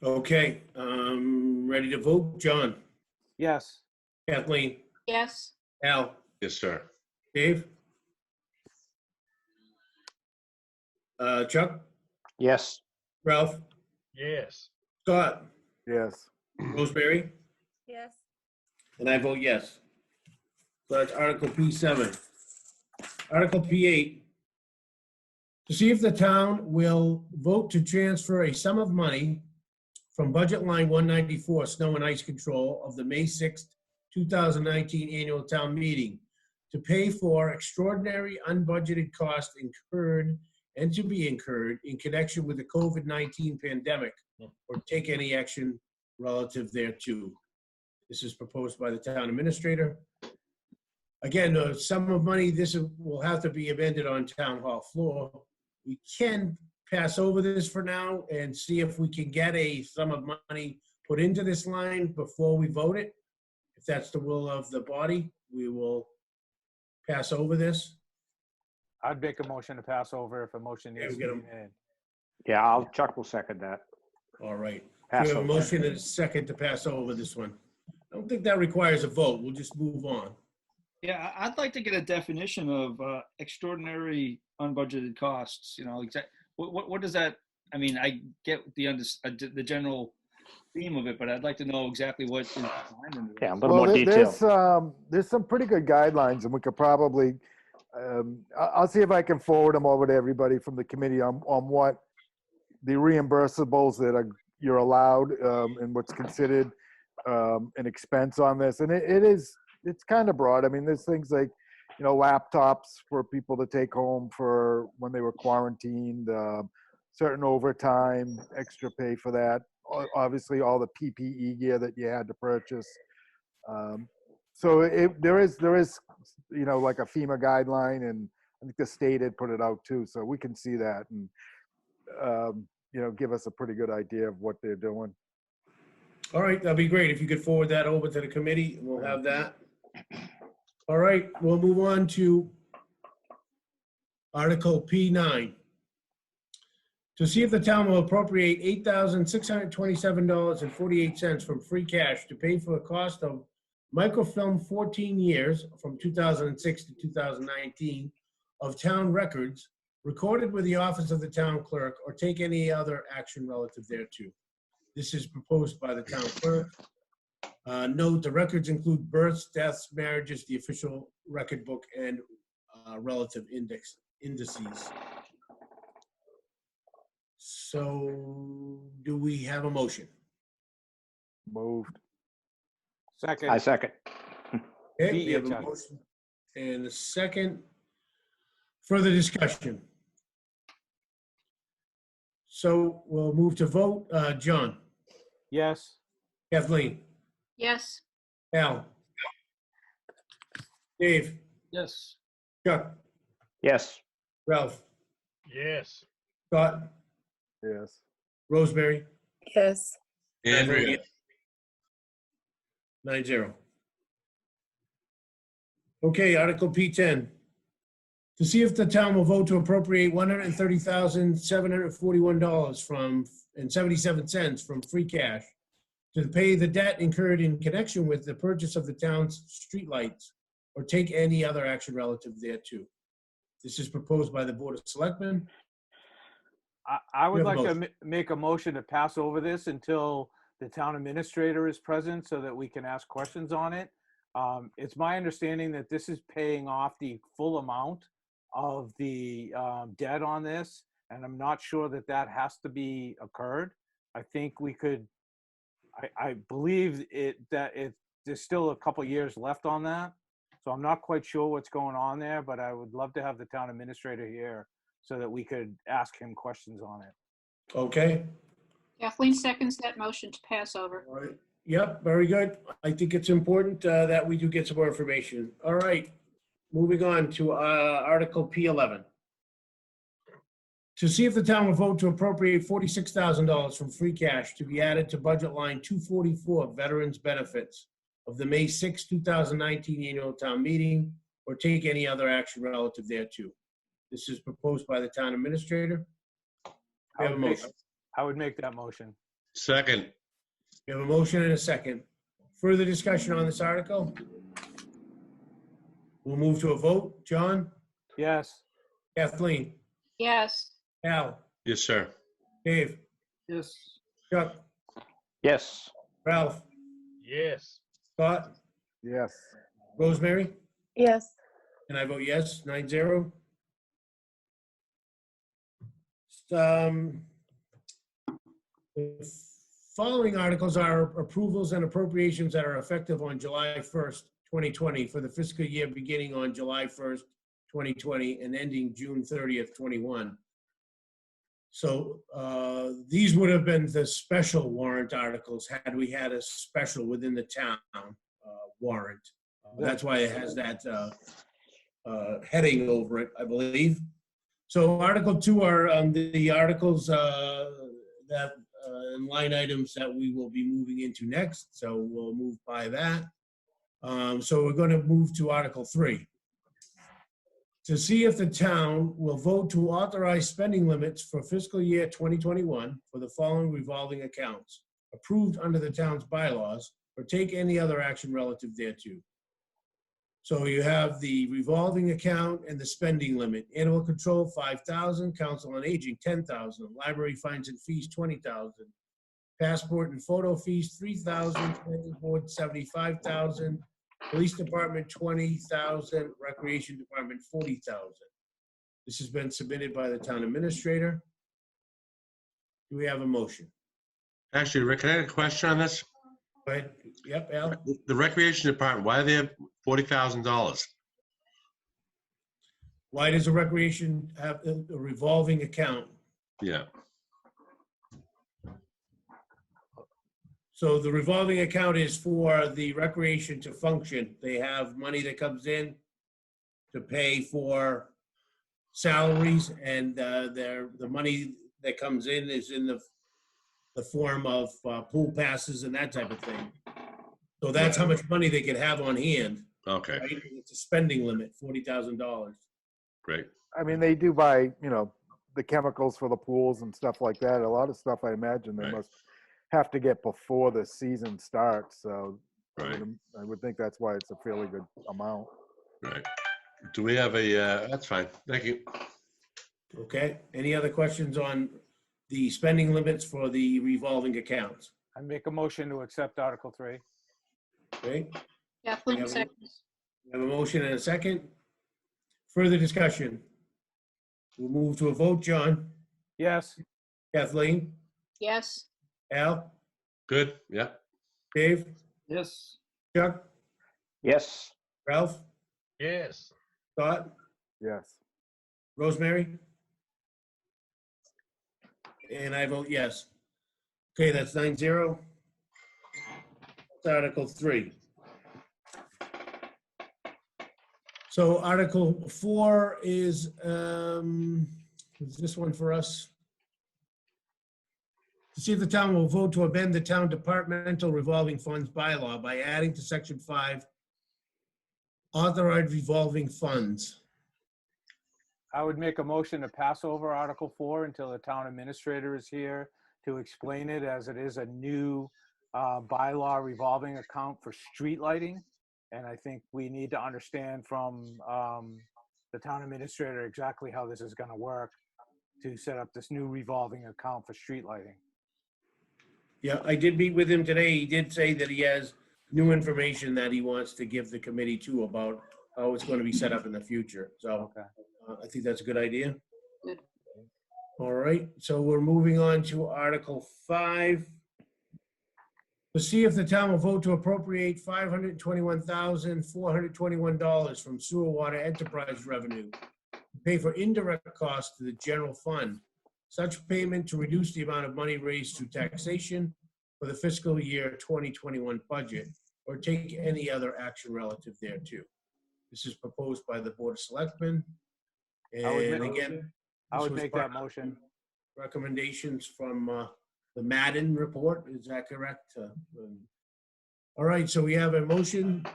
Okay, ready to vote? John, Yes. Kathleen, Yes. Al, Yes, sir. Dave? Chuck, Yes. Ralph, Yes. Scott, Yes. Rosemary, Yes. and I vote yes. So that's Article P7. Article P8. To see if the town will vote to transfer a sum of money from budget line 194, snow and ice control of the May 6th, 2019 annual town meeting to pay for extraordinary unbudgeted costs incurred and to be incurred in connection with the COVID-19 pandemic or take any action relative thereto. This is proposed by the town administrator. Again, the sum of money, this will have to be amended on town hall floor. We can pass over this for now and see if we can get a sum of money put into this line before we vote it. If that's the will of the body, we will pass over this. I'd make a motion to pass over if a motion needs to be made. Yeah, Chuck will second that. All right. We Pass have a over. motion and a second to pass over this one. I don't think that requires a vote. We'll just move on. Yeah, I'd like to get a definition of extraordinary unbudgeted costs. You know, what does that? I mean, I get the general theme of it, but I'd like to know exactly what is behind it. Yeah, a little more detail. There's some pretty good guidelines, and we could probably, I'll see if I can forward them over to everybody from the committee on what the reimbursables that you're allowed and what's considered an expense on this. And it's kind of broad. I mean, there's things like, laptops for people to take home for when they were quarantined, certain overtime, extra pay for that. Obviously, all the PPE gear that you had to purchase. So there is, like a FEMA guideline, and I think the state had put it out too. So we can see that and, give us a pretty good idea of what they're doing. All right, that'd be great. If you could forward that over to the committee, we'll have that. All right, we'll move on to Article P9. To see if the town will appropriate $8,627.48 from free cash to pay for the cost of microfilm 14 years from 2006 to 2019 of town records recorded with the office of the town clerk, or take any other action relative thereto. This is proposed by the town clerk. Note, the records include births, deaths, marriages, the official record book, and relative indices. So, do we have a motion? Moved. Second. I second. Okay, we have a motion and a second. Further discussion. So we'll move to vote. John? Yes. Kathleen? Yes. Al? Dave? Yes. Chuck? Yes. Ralph? Yes. Scott? Yes. Rosemary? Yes. Andrea, 9-0. Okay, Article P10. To see if the town will vote to appropriate $130,741.77 from free cash to pay the debt incurred in connection with the purchase of the town's streetlights, or take any other action relative thereto. This is proposed by the Board of Selectmen. I would We have a like to make a motion to pass over this until the town administrator is present so that we can ask questions on it. It's my understanding that this is paying off the full amount of the debt on this, and I'm not sure that that has to be occurred. I think we could, I believe there's still a couple years left on that. So I'm not quite sure what's going on there, but I would love to have the town administrator here so that we could ask him questions on it. Okay. Kathleen seconds that motion to pass over. All right. Yep, very good. I think it's important that we do get some more information. All right. Moving on to Article P11. To see if the town will vote to appropriate $46,000 from free cash to be added to budget line 244 Veterans Benefits of the May 6, 2019 annual town meeting, or take any other action relative thereto. This is proposed by the town administrator. We have a motion. I would make that motion. second, We have a motion and a second. Further discussion on this article? We'll move to a vote. John? Yes. Kathleen? Yes. Al? yes, sir. Dave? Yes. Chuck? Yes. Ralph? Yes. Scott? Yes. Rosemary? Yes. And I vote yes, 9-0. The following articles are approvals and appropriations that are effective on July 1st, 2020 for the fiscal year beginning on July 1st, 2020 and ending June 30th, 21. So these would have been the special warrant articles had we had a special within the town warrant. That's why it has that heading over it, I believe. So Article 2 are the articles that and line items that we will be moving into next. So we'll move by that. So we're going to move to Article 3. To see if the town will vote to authorize spending limits for fiscal year 2021 for the following revolving accounts. approved under the town's bylaws, or take any other action relative thereto. So you have the revolving account and the spending limit. Animal control, 5,000, council on aging, 10,000, library fines and fees, 20,000. Passport and photo fees, 3,000, planning board, 75,000, police department, 20,000, recreation department, 40,000. This has been submitted by the town administrator. Do we have a motion? Actually, Rick, can I have a question on this? Go ahead. Yep, Al? The recreation department, why do they have $40,000? Why does a recreation have a revolving account? Yeah, So the revolving account is for the recreation to function. They have money that comes in to pay for salaries, and the money that comes in is in the form of pool passes and that type of thing. So that's how much money they can have on hand, okay, right? It's a spending limit, $40,000. great. I mean, they do buy, the chemicals for the pools and stuff like that. A lot of stuff I imagine they Right. must have to get before the season starts. So Right, I would think that's why it's a fairly good amount. right. Do we have that's fine, thank you. Okay, any other questions on the spending limits for the revolving accounts? I make a motion to accept Article 3. Okay, Kathleen Yeah, seconds. we have a motion and a second. Further discussion? We'll move to a vote. John? Yes. Kathleen? Yes. Al? Good, yeah. Dave? Yes. Chuck? Yes. Ralph? Yes. Scott? Yes. Rosemary? And I vote yes. Okay, that's 9-0. That's Article 3. So Article 4 is this one for us? To see if the town will vote to amend the town departmental revolving funds bylaw by adding to section 5, authorized revolving funds. I would make a motion to pass over Article 4 until the town administrator is here to explain it, as it is a new bylaw revolving account for street lighting. And I think we need to understand from the town administrator exactly how this is going to work to set up this new revolving account for street lighting. Yeah, I did meet with him today. He did say that he has new information that he wants to give the committee too about how it's going to be set up in the future. So Okay. I think that's a good idea. Good. All right, so we're moving on to Article 5. To see if the town will vote to appropriate $521,421 from sewer water enterprise revenue to pay for indirect costs to the general fund. Such payment to reduce the amount of money raised through taxation for the fiscal year 2021 budget, or take any other action relative thereto. This is proposed by the Board of Selectmen. And again, I this would was make part that motion. recommendations from the Madden report. Is that correct? All right, so we have a motion.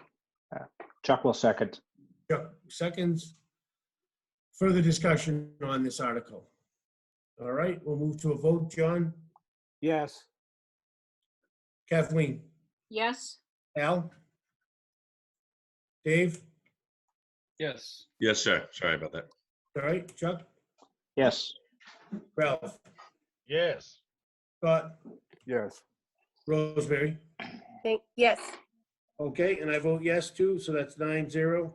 Chuck will second. Chuck seconds. Further discussion on this article. All right, we'll move to a vote. John? Yes. Kathleen? Yes. Al? Dave? Yes. Yes, sir, sorry about that. All right, Chuck? Yes. Ralph? Yes. Scott? Yes. Rosemary? Yes. Okay, and I vote yes too, so that's 9-0.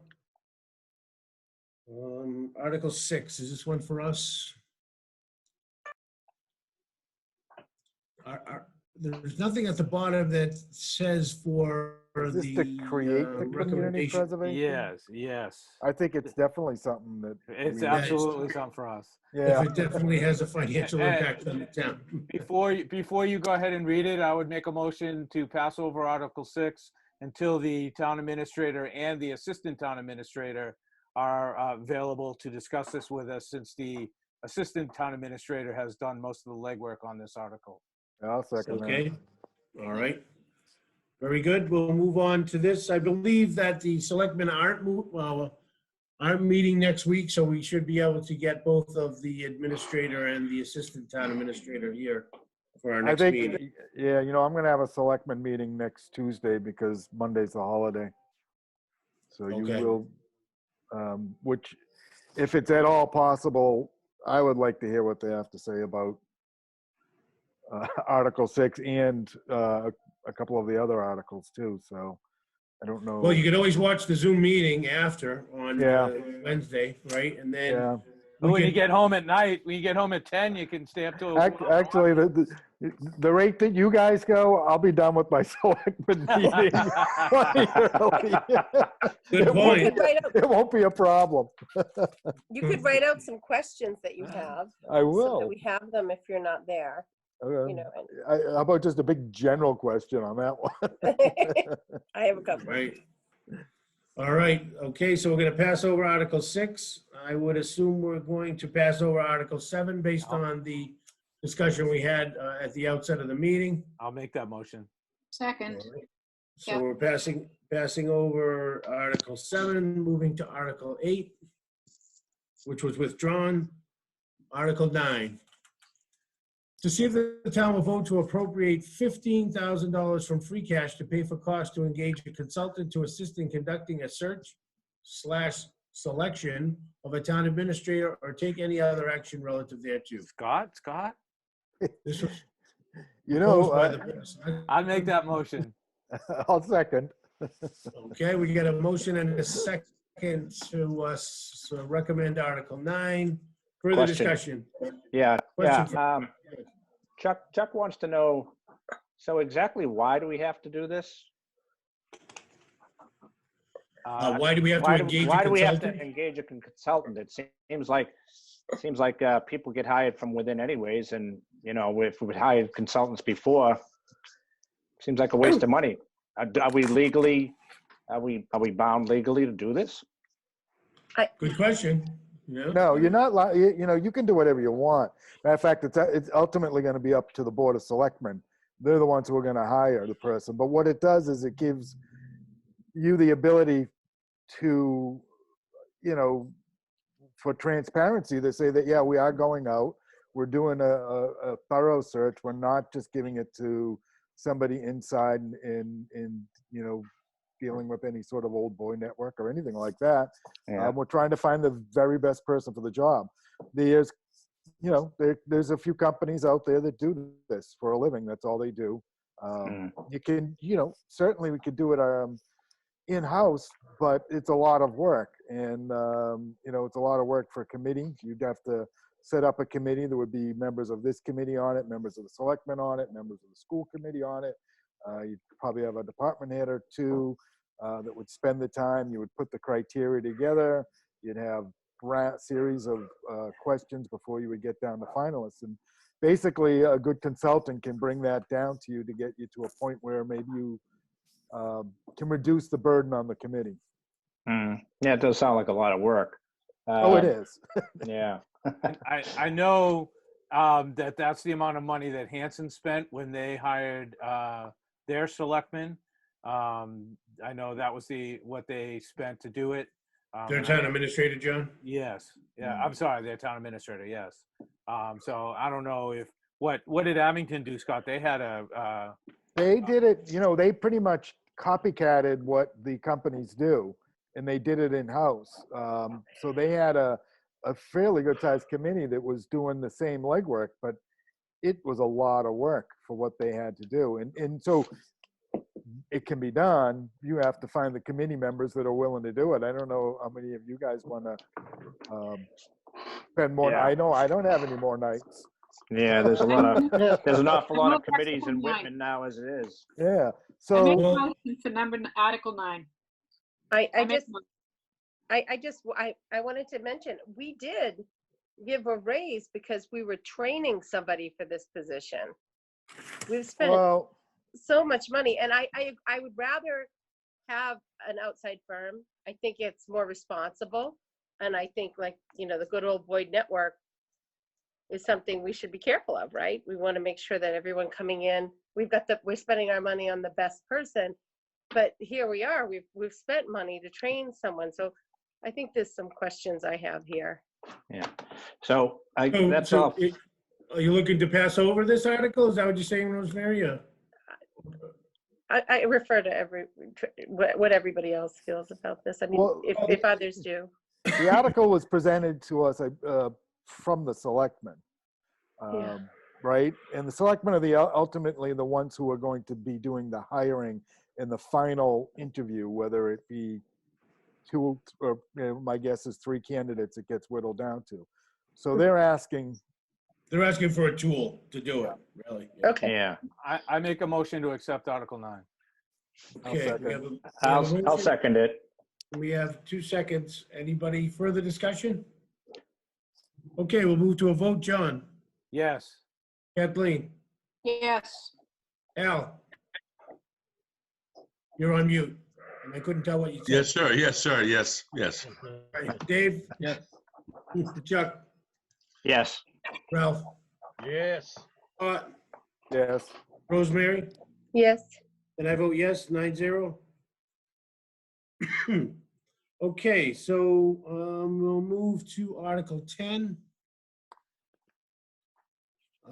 Article 6, is this one for us? There's nothing at the bottom that says for Is this the to create the community recommendation. preservation? Yes. Yes. I think it's definitely something that. It's we- absolutely something for us. Yeah. If it definitely has a financial impact on the town. Before you go ahead and read it, I would make a motion to pass over Article 6 until the town administrator and the assistant town administrator are available to discuss this with us, since the assistant town administrator has done most of the legwork on this article. I'll second that. Okay, all right. Very good. We'll move on to this. I believe that the selectmen aren't meeting next week, so we should be able to get both of the administrator and the assistant town administrator here for our I next think, meeting. yeah, I'm gonna have a selectmen meeting next Tuesday because Monday's the holiday. So you Okay. will, which, if it's at all possible, I would like to hear what they have to say about Article 6 and a couple of the other articles too. So I don't know. Well, you can always watch the Zoom meeting after on Yeah. Wednesday, right? And then Yeah. But when we you can, get home at night, when you get home at 10, you can stay up till. Actually, the rate that you guys go, I'll be done with my selectmen meeting plenty early. Good It won't point. You could write out, It won't be a problem. you could write out some questions that you have. I So that will. we have them if you're not there, you know. How about just a big general question on that one? And I have a couple. Right. All right, okay, so we're gonna pass over Article 6. I would assume we're going to pass over Article 7 based on the discussion we had at the outset of the meeting. I'll make that motion. Second, All right. So Yep. we're passing over Article 7, moving to Article 8, which was withdrawn. Article 9. To see if the town will vote to appropriate $15,000 from free cash to pay for costs to engage a consultant to assist in conducting a search/selection of a town administrator or take any other action relative thereto. Scott? This was You proposed know, by the person. I'll make that motion. I'll second. Okay, we got a motion and a second to recommend Article 9. Further Question. discussion. Yeah, Question yeah. for- Chuck wants to know, so exactly why do we have to do this? Why do we have to engage Why a do we have to consultant? engage a consultant? It seems like people get hired from within anyways, and if we hired consultants before, seems like a waste of money. Are we bound legally to do this? Good question. Yeah. No, you're not. You can do whatever you want. Matter of fact, it's ultimately going to be up to the Board of Selectmen. They're the ones who are going to hire the person. But what it does is it gives you the ability to, for transparency, they say that, yeah, we are going out. We're doing a thorough search. We're not just giving it to somebody inside in dealing with any sort of old boy network or anything like that. Yeah. We're trying to find the very best person for the job. There's a few companies out there that do this for a living. That's all they do. You can, certainly we could do it in-house, but it's a lot of work. And, it's a lot of work for a committee. You'd have to set up a committee. There would be members of this committee on it, members of the selectmen on it, members of the school committee on it. You'd probably have a department head or two that would spend the time. You would put the criteria together. You'd have a series of questions before you would get down to finalists. And basically, a good consultant can bring that down to you to get you to a point where maybe you can reduce the burden on the committee. Yeah, it does sound like a lot of work. Oh, it is. Yeah. I know that's the amount of money that Hanson spent when they hired their selectmen. I know that was what they spent to do it. Their town administrator, John? Yes. Yeah. I'm sorry, their town administrator. Yes. So I don't know what did Abington do, Scott? They had They did it, they pretty much copycatted what the companies do, and they did it in-house. So they had a fairly good sized committee that was doing the same legwork, but it was a lot of work for what they had to do. And so it can be done. You have to find the committee members that are willing to do it. I don't know how many of you guys want to spend more. Yeah. I know I don't have any more nights. Yeah, there's an awful lot of Well, committees in Article 9. Whitman now as it is. Yeah. I make a So motion for Article 9. I make just wanted to mention, we did give a raise because we were training somebody for this position. We've spent so much money, and I would rather have an outside firm. I think it's more responsible, and I think, like, the good old Boyd network is something we should be careful of, right? We want to make sure that everyone coming in, we're spending our money on the best person, but here we are, we've spent money to train someone. So I think there's some questions I have here. Yeah. So that's So all. Are you looking to pass over this article? Is that what you're saying, Rosemary? I refer to what everybody else feels about this. I mean, Well, if others do. The article was presented to us from the selectmen, Yeah. right? And the selectmen are ultimately the ones who are going to be doing the hiring in the final interview, whether it be two or my guess is 3 candidates it gets whittled down to. So they're asking. They're asking for a tool to do it, really. Yeah. Okay. Yeah, I make a motion to accept Article 9. Okay, second. we have a I'll motion. second it. We have 2 seconds. Anybody further discussion? Okay, we'll move to a vote. John, Yes. Kathleen, Yes. Al, you're on mute. And I couldn't tell what you said. Yes, sir. Yes, sir. Yes, yes. Right. Dave, Yes. Chuck, Yes. Ralph, Yes. Yes. Rosemary, Yes. and I vote yes, 9-0. Okay, so we'll move to Article 10.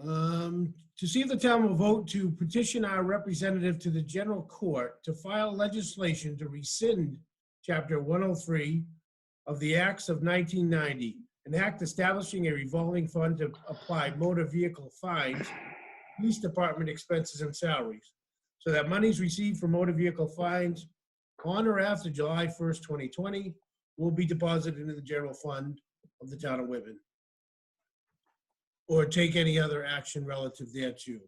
To see if the town will vote to petition our representative to the general court to file legislation to rescind Chapter 103 of the Acts of 1990, an act establishing a revolving fund to apply motor vehicle fines, police department expenses and salaries, so that monies received from motor vehicle fines on or after July 1st, 2020 will be deposited into the general fund of the town of Whitman, or take any other action relative thereto.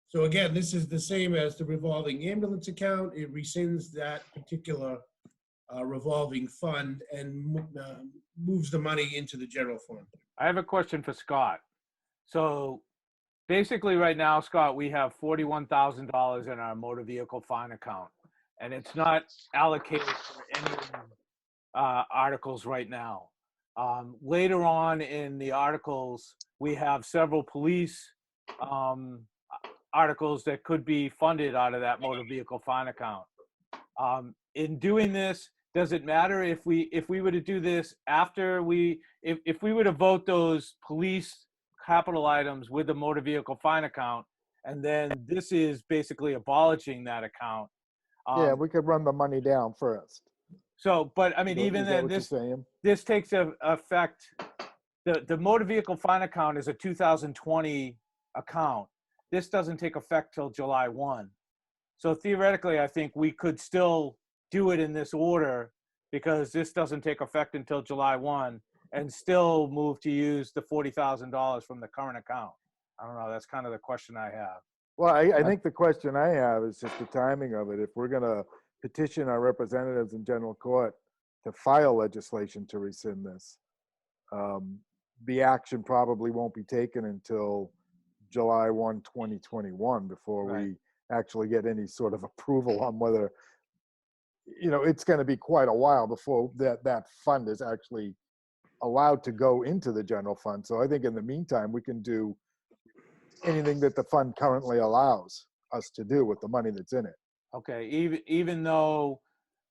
So again, this is the same as the revolving ambulance account. It rescinds that particular revolving fund and moves the money into the general fund. I have a question for Scott. So basically right now, Scott, we have $41,000 in our motor vehicle fine account, and it's not allocated for any articles right now. Later on in the articles, we have several police articles that could be funded out of that motor vehicle fine account. In doing this, does it matter if we were to do this after if we were to vote those police capital items with the motor vehicle fine account, and then this is basically abolishing that account? Yeah, we could run the money down first. So, but I mean, Is even that then, what you're saying? this takes effect. The motor vehicle fine account is a 2020 account. This doesn't take effect till July 1. So theoretically, I think we could still do it in this order because this doesn't take effect until July 1 and still move to use the $40,000 from the current account. I don't know. That's kind of the question I have. Well, I think the question I have is just the timing of it. If we're going to petition our representatives in general court to file legislation to rescind this, the action probably won't be taken until July 1, 2021 before we actually get any sort of approval on whether, it's going to be quite a while before that fund is actually allowed to go into the general fund. So I think in the meantime, we can do anything that the fund currently allows us to do with the money that's in it. Okay, even though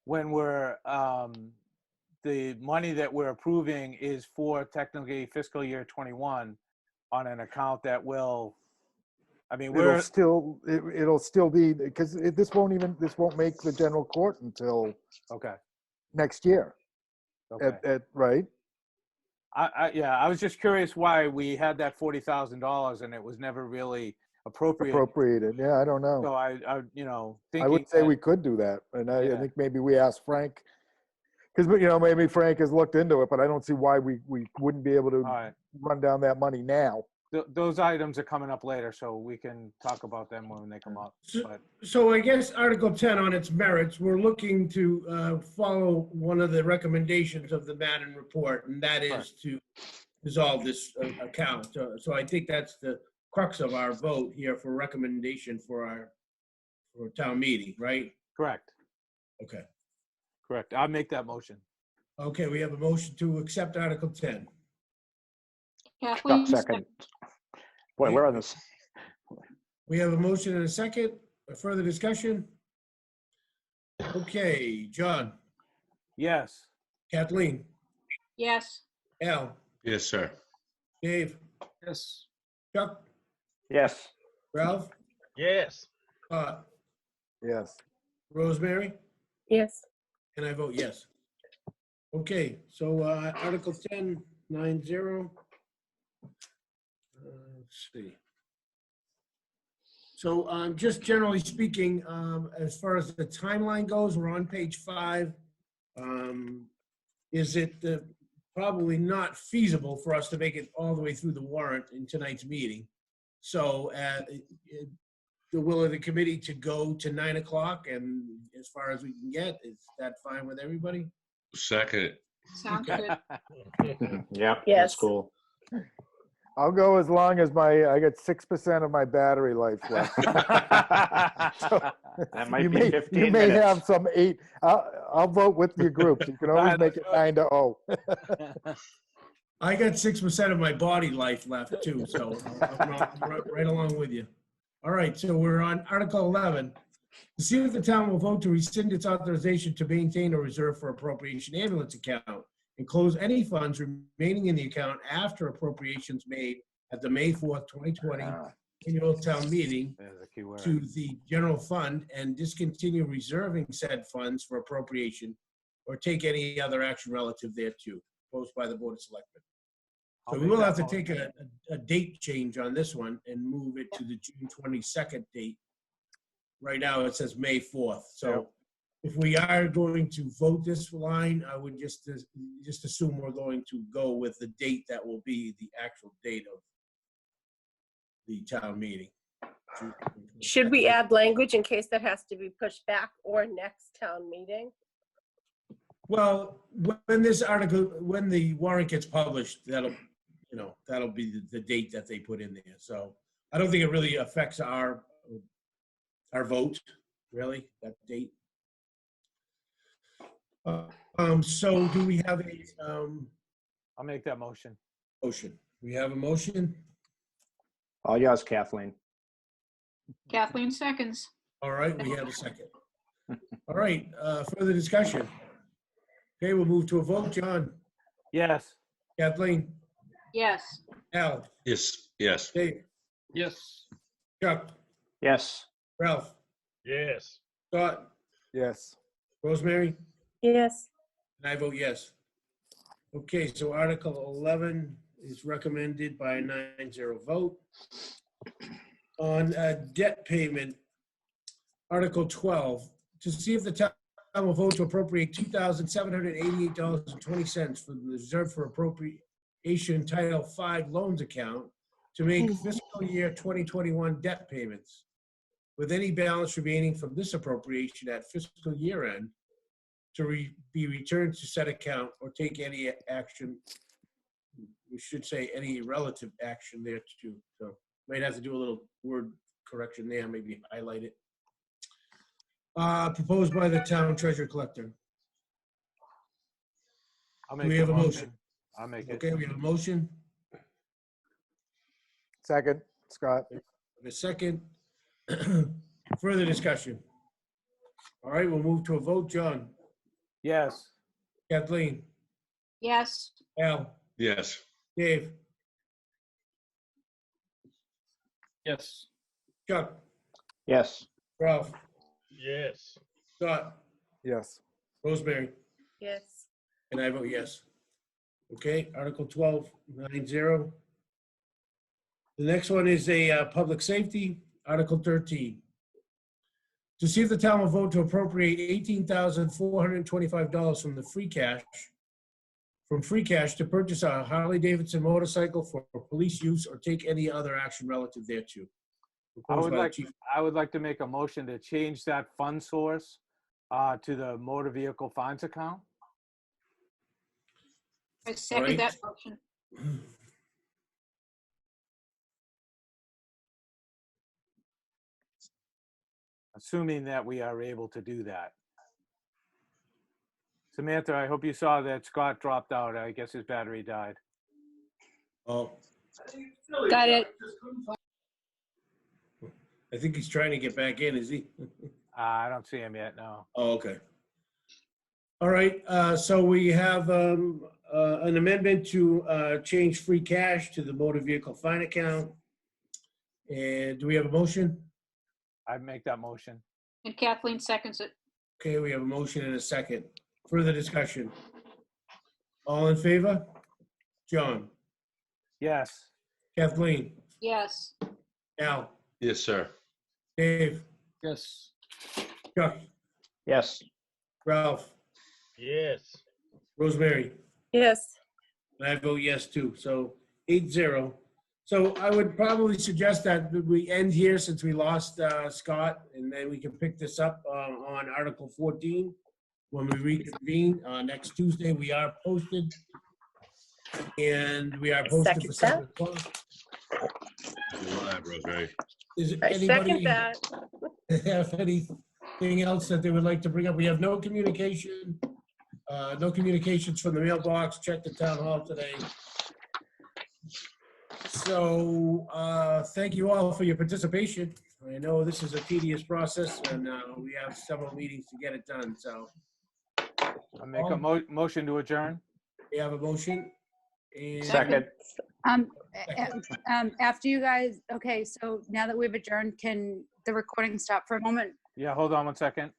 when we're the money that we're approving is for technically fiscal year 21 on an account that will, I mean, It'll still be, because this won't make the general court until okay. next year. Okay. Right? I was just curious why we had that $40,000 and it was never really Appropriated. Yeah, I don't know. So I thinking I would say we could do that, and I think maybe we ask Frank, because maybe Frank has looked into it, but I don't see why we wouldn't be able to run down that money now. Those items are coming up later, so we can talk about them when they come up. So I guess Article 10 on its merits, we're looking to follow one of the recommendations of the Madden report, and that is to dissolve this account. So I think that's the crux of our vote here for recommendation for town meeting, right? Correct. Okay. Correct. I'll make that motion. Okay, we have a motion to accept Article 10. Kathleen, Second. Boy, we're on this. We have a motion and a second. A further discussion? Okay, John, Yes. Kathleen, yes. Al, Yes, sir. Dave, Yes. Chuck, Yes. Ralph, Yes. Scott, Yes. Rosemary, Yes. and I vote yes. Okay, so Article 10, 9-0. Let's see. So just generally speaking, as far as the timeline goes, we're on page 5. Is it probably not feasible for us to make it all the way through the warrant in tonight's meeting? So the will of the committee to go to 9 o'clock, and as far as we can get, is that fine with everybody? Second. Sounds good. Yeah, Yes. that's cool. I'll go as long as I got 6% of my battery life left. That might You be may, 15 you may minutes. have some 8. I'll vote with your group. You can always make it 9-0. I got 6% of my body life left too, so I'm right along with you. All right, so we're on Article 11. To see if the town will vote to rescind its authorization to maintain a reserve for appropriation ambulance account and close any funds remaining in the account after appropriations made at the May 4th, 2020 annual town meeting There's a key word. to the general fund and discontinue reserving said funds for appropriation or take any other action relative thereto, proposed by the Board of Selectmen. I'll So we make will that have to motion. take a date change on this one and move it to the June 22nd date. Right now, it says May 4th. So if we are going to vote this line, I would just assume we're going to go with the date that will be the actual date of the town meeting. Should we add language in case that has to be pushed back or next town meeting? Well, when the warrant gets published, that'll be the date that they put in there. So I don't think it really affects our vote, really, that date. So do we have a I'll make that motion. motion? We have a motion? All yours, Kathleen. Kathleen seconds. All right, we have a second. All right, further discussion? Okay, we'll move to a vote. John, Yes. Kathleen, Yes. Al, Yes, yes. Dave, Yes. Chuck, Yes. Ralph, Yes. Scott, Yes. Rosemary, Yes. and I vote yes. Okay, so Article 11 is recommended by a 9-0 vote. On debt payment, Article 12, to see if the town will vote to appropriate $2,788.20 from the Reserve for Appropriation Title V Loans Account to make fiscal year 2021 debt payments, with any balance remaining from this appropriation at fiscal year end to be returned to said account or take any action. We should say any relative action there too. So might have to do a little word correction there, maybe highlight it. Proposed by the town treasurer collector. I'll Do make we the have a motion? I'll make it. Okay, we have a motion, Second, Scott. a second. Further discussion. All right, we'll move to a vote. John, Yes. Kathleen, Yes. Al, Yes. Dave, Yes. Chuck, Yes. Ralph, Yes. Scott, Yes. Rosemary, Yes. and I vote yes. Okay, Article 12, 9-0. The next one is a public safety, Article 13. To see if the town will vote to appropriate $18,425 from free cash to purchase a Harley Davidson motorcycle for police use or take any other action relative thereto. Proposed by the chief. I would like to make a motion to change that fund source to the motor vehicle funds account. I second Right. that motion. Assuming that we are able to do that. Samantha, I hope you saw that Scott dropped out. I guess his battery died. Oh, Got it. I think he's trying to get back in, is he? I don't see him yet, no. Oh, okay. All right, so we have an amendment to change free cash to the motor vehicle fine account And do we have a motion? I make that motion. And Kathleen seconds it. Okay, we have a motion and a second. Further discussion? All in favor? John, Yes. Kathleen, Yes. Al, Yes, sir. Dave, Yes. Chuck, Yes. Ralph, Yes. Rosemary. Yes. And I vote yes too, so 8-0. So I would probably suggest that we end here since we lost Scott, and then we can pick this up on Article 14 when we reconvene. Next Tuesday, we are posted. And we are posted for 7 o'clock. Live, Rosemary. Is I second anybody that. have anything else that they would like to bring up? We have no communication, no communications from the mailbox. Check the town hall today. So thank you all for your participation. I know this is a tedious process, and we have several meetings to get it done. So I make a motion to adjourn. we have a motion. And Second. After you guys, okay, so now that we've adjourned, can the recording stop for a moment? Yeah, hold on one second.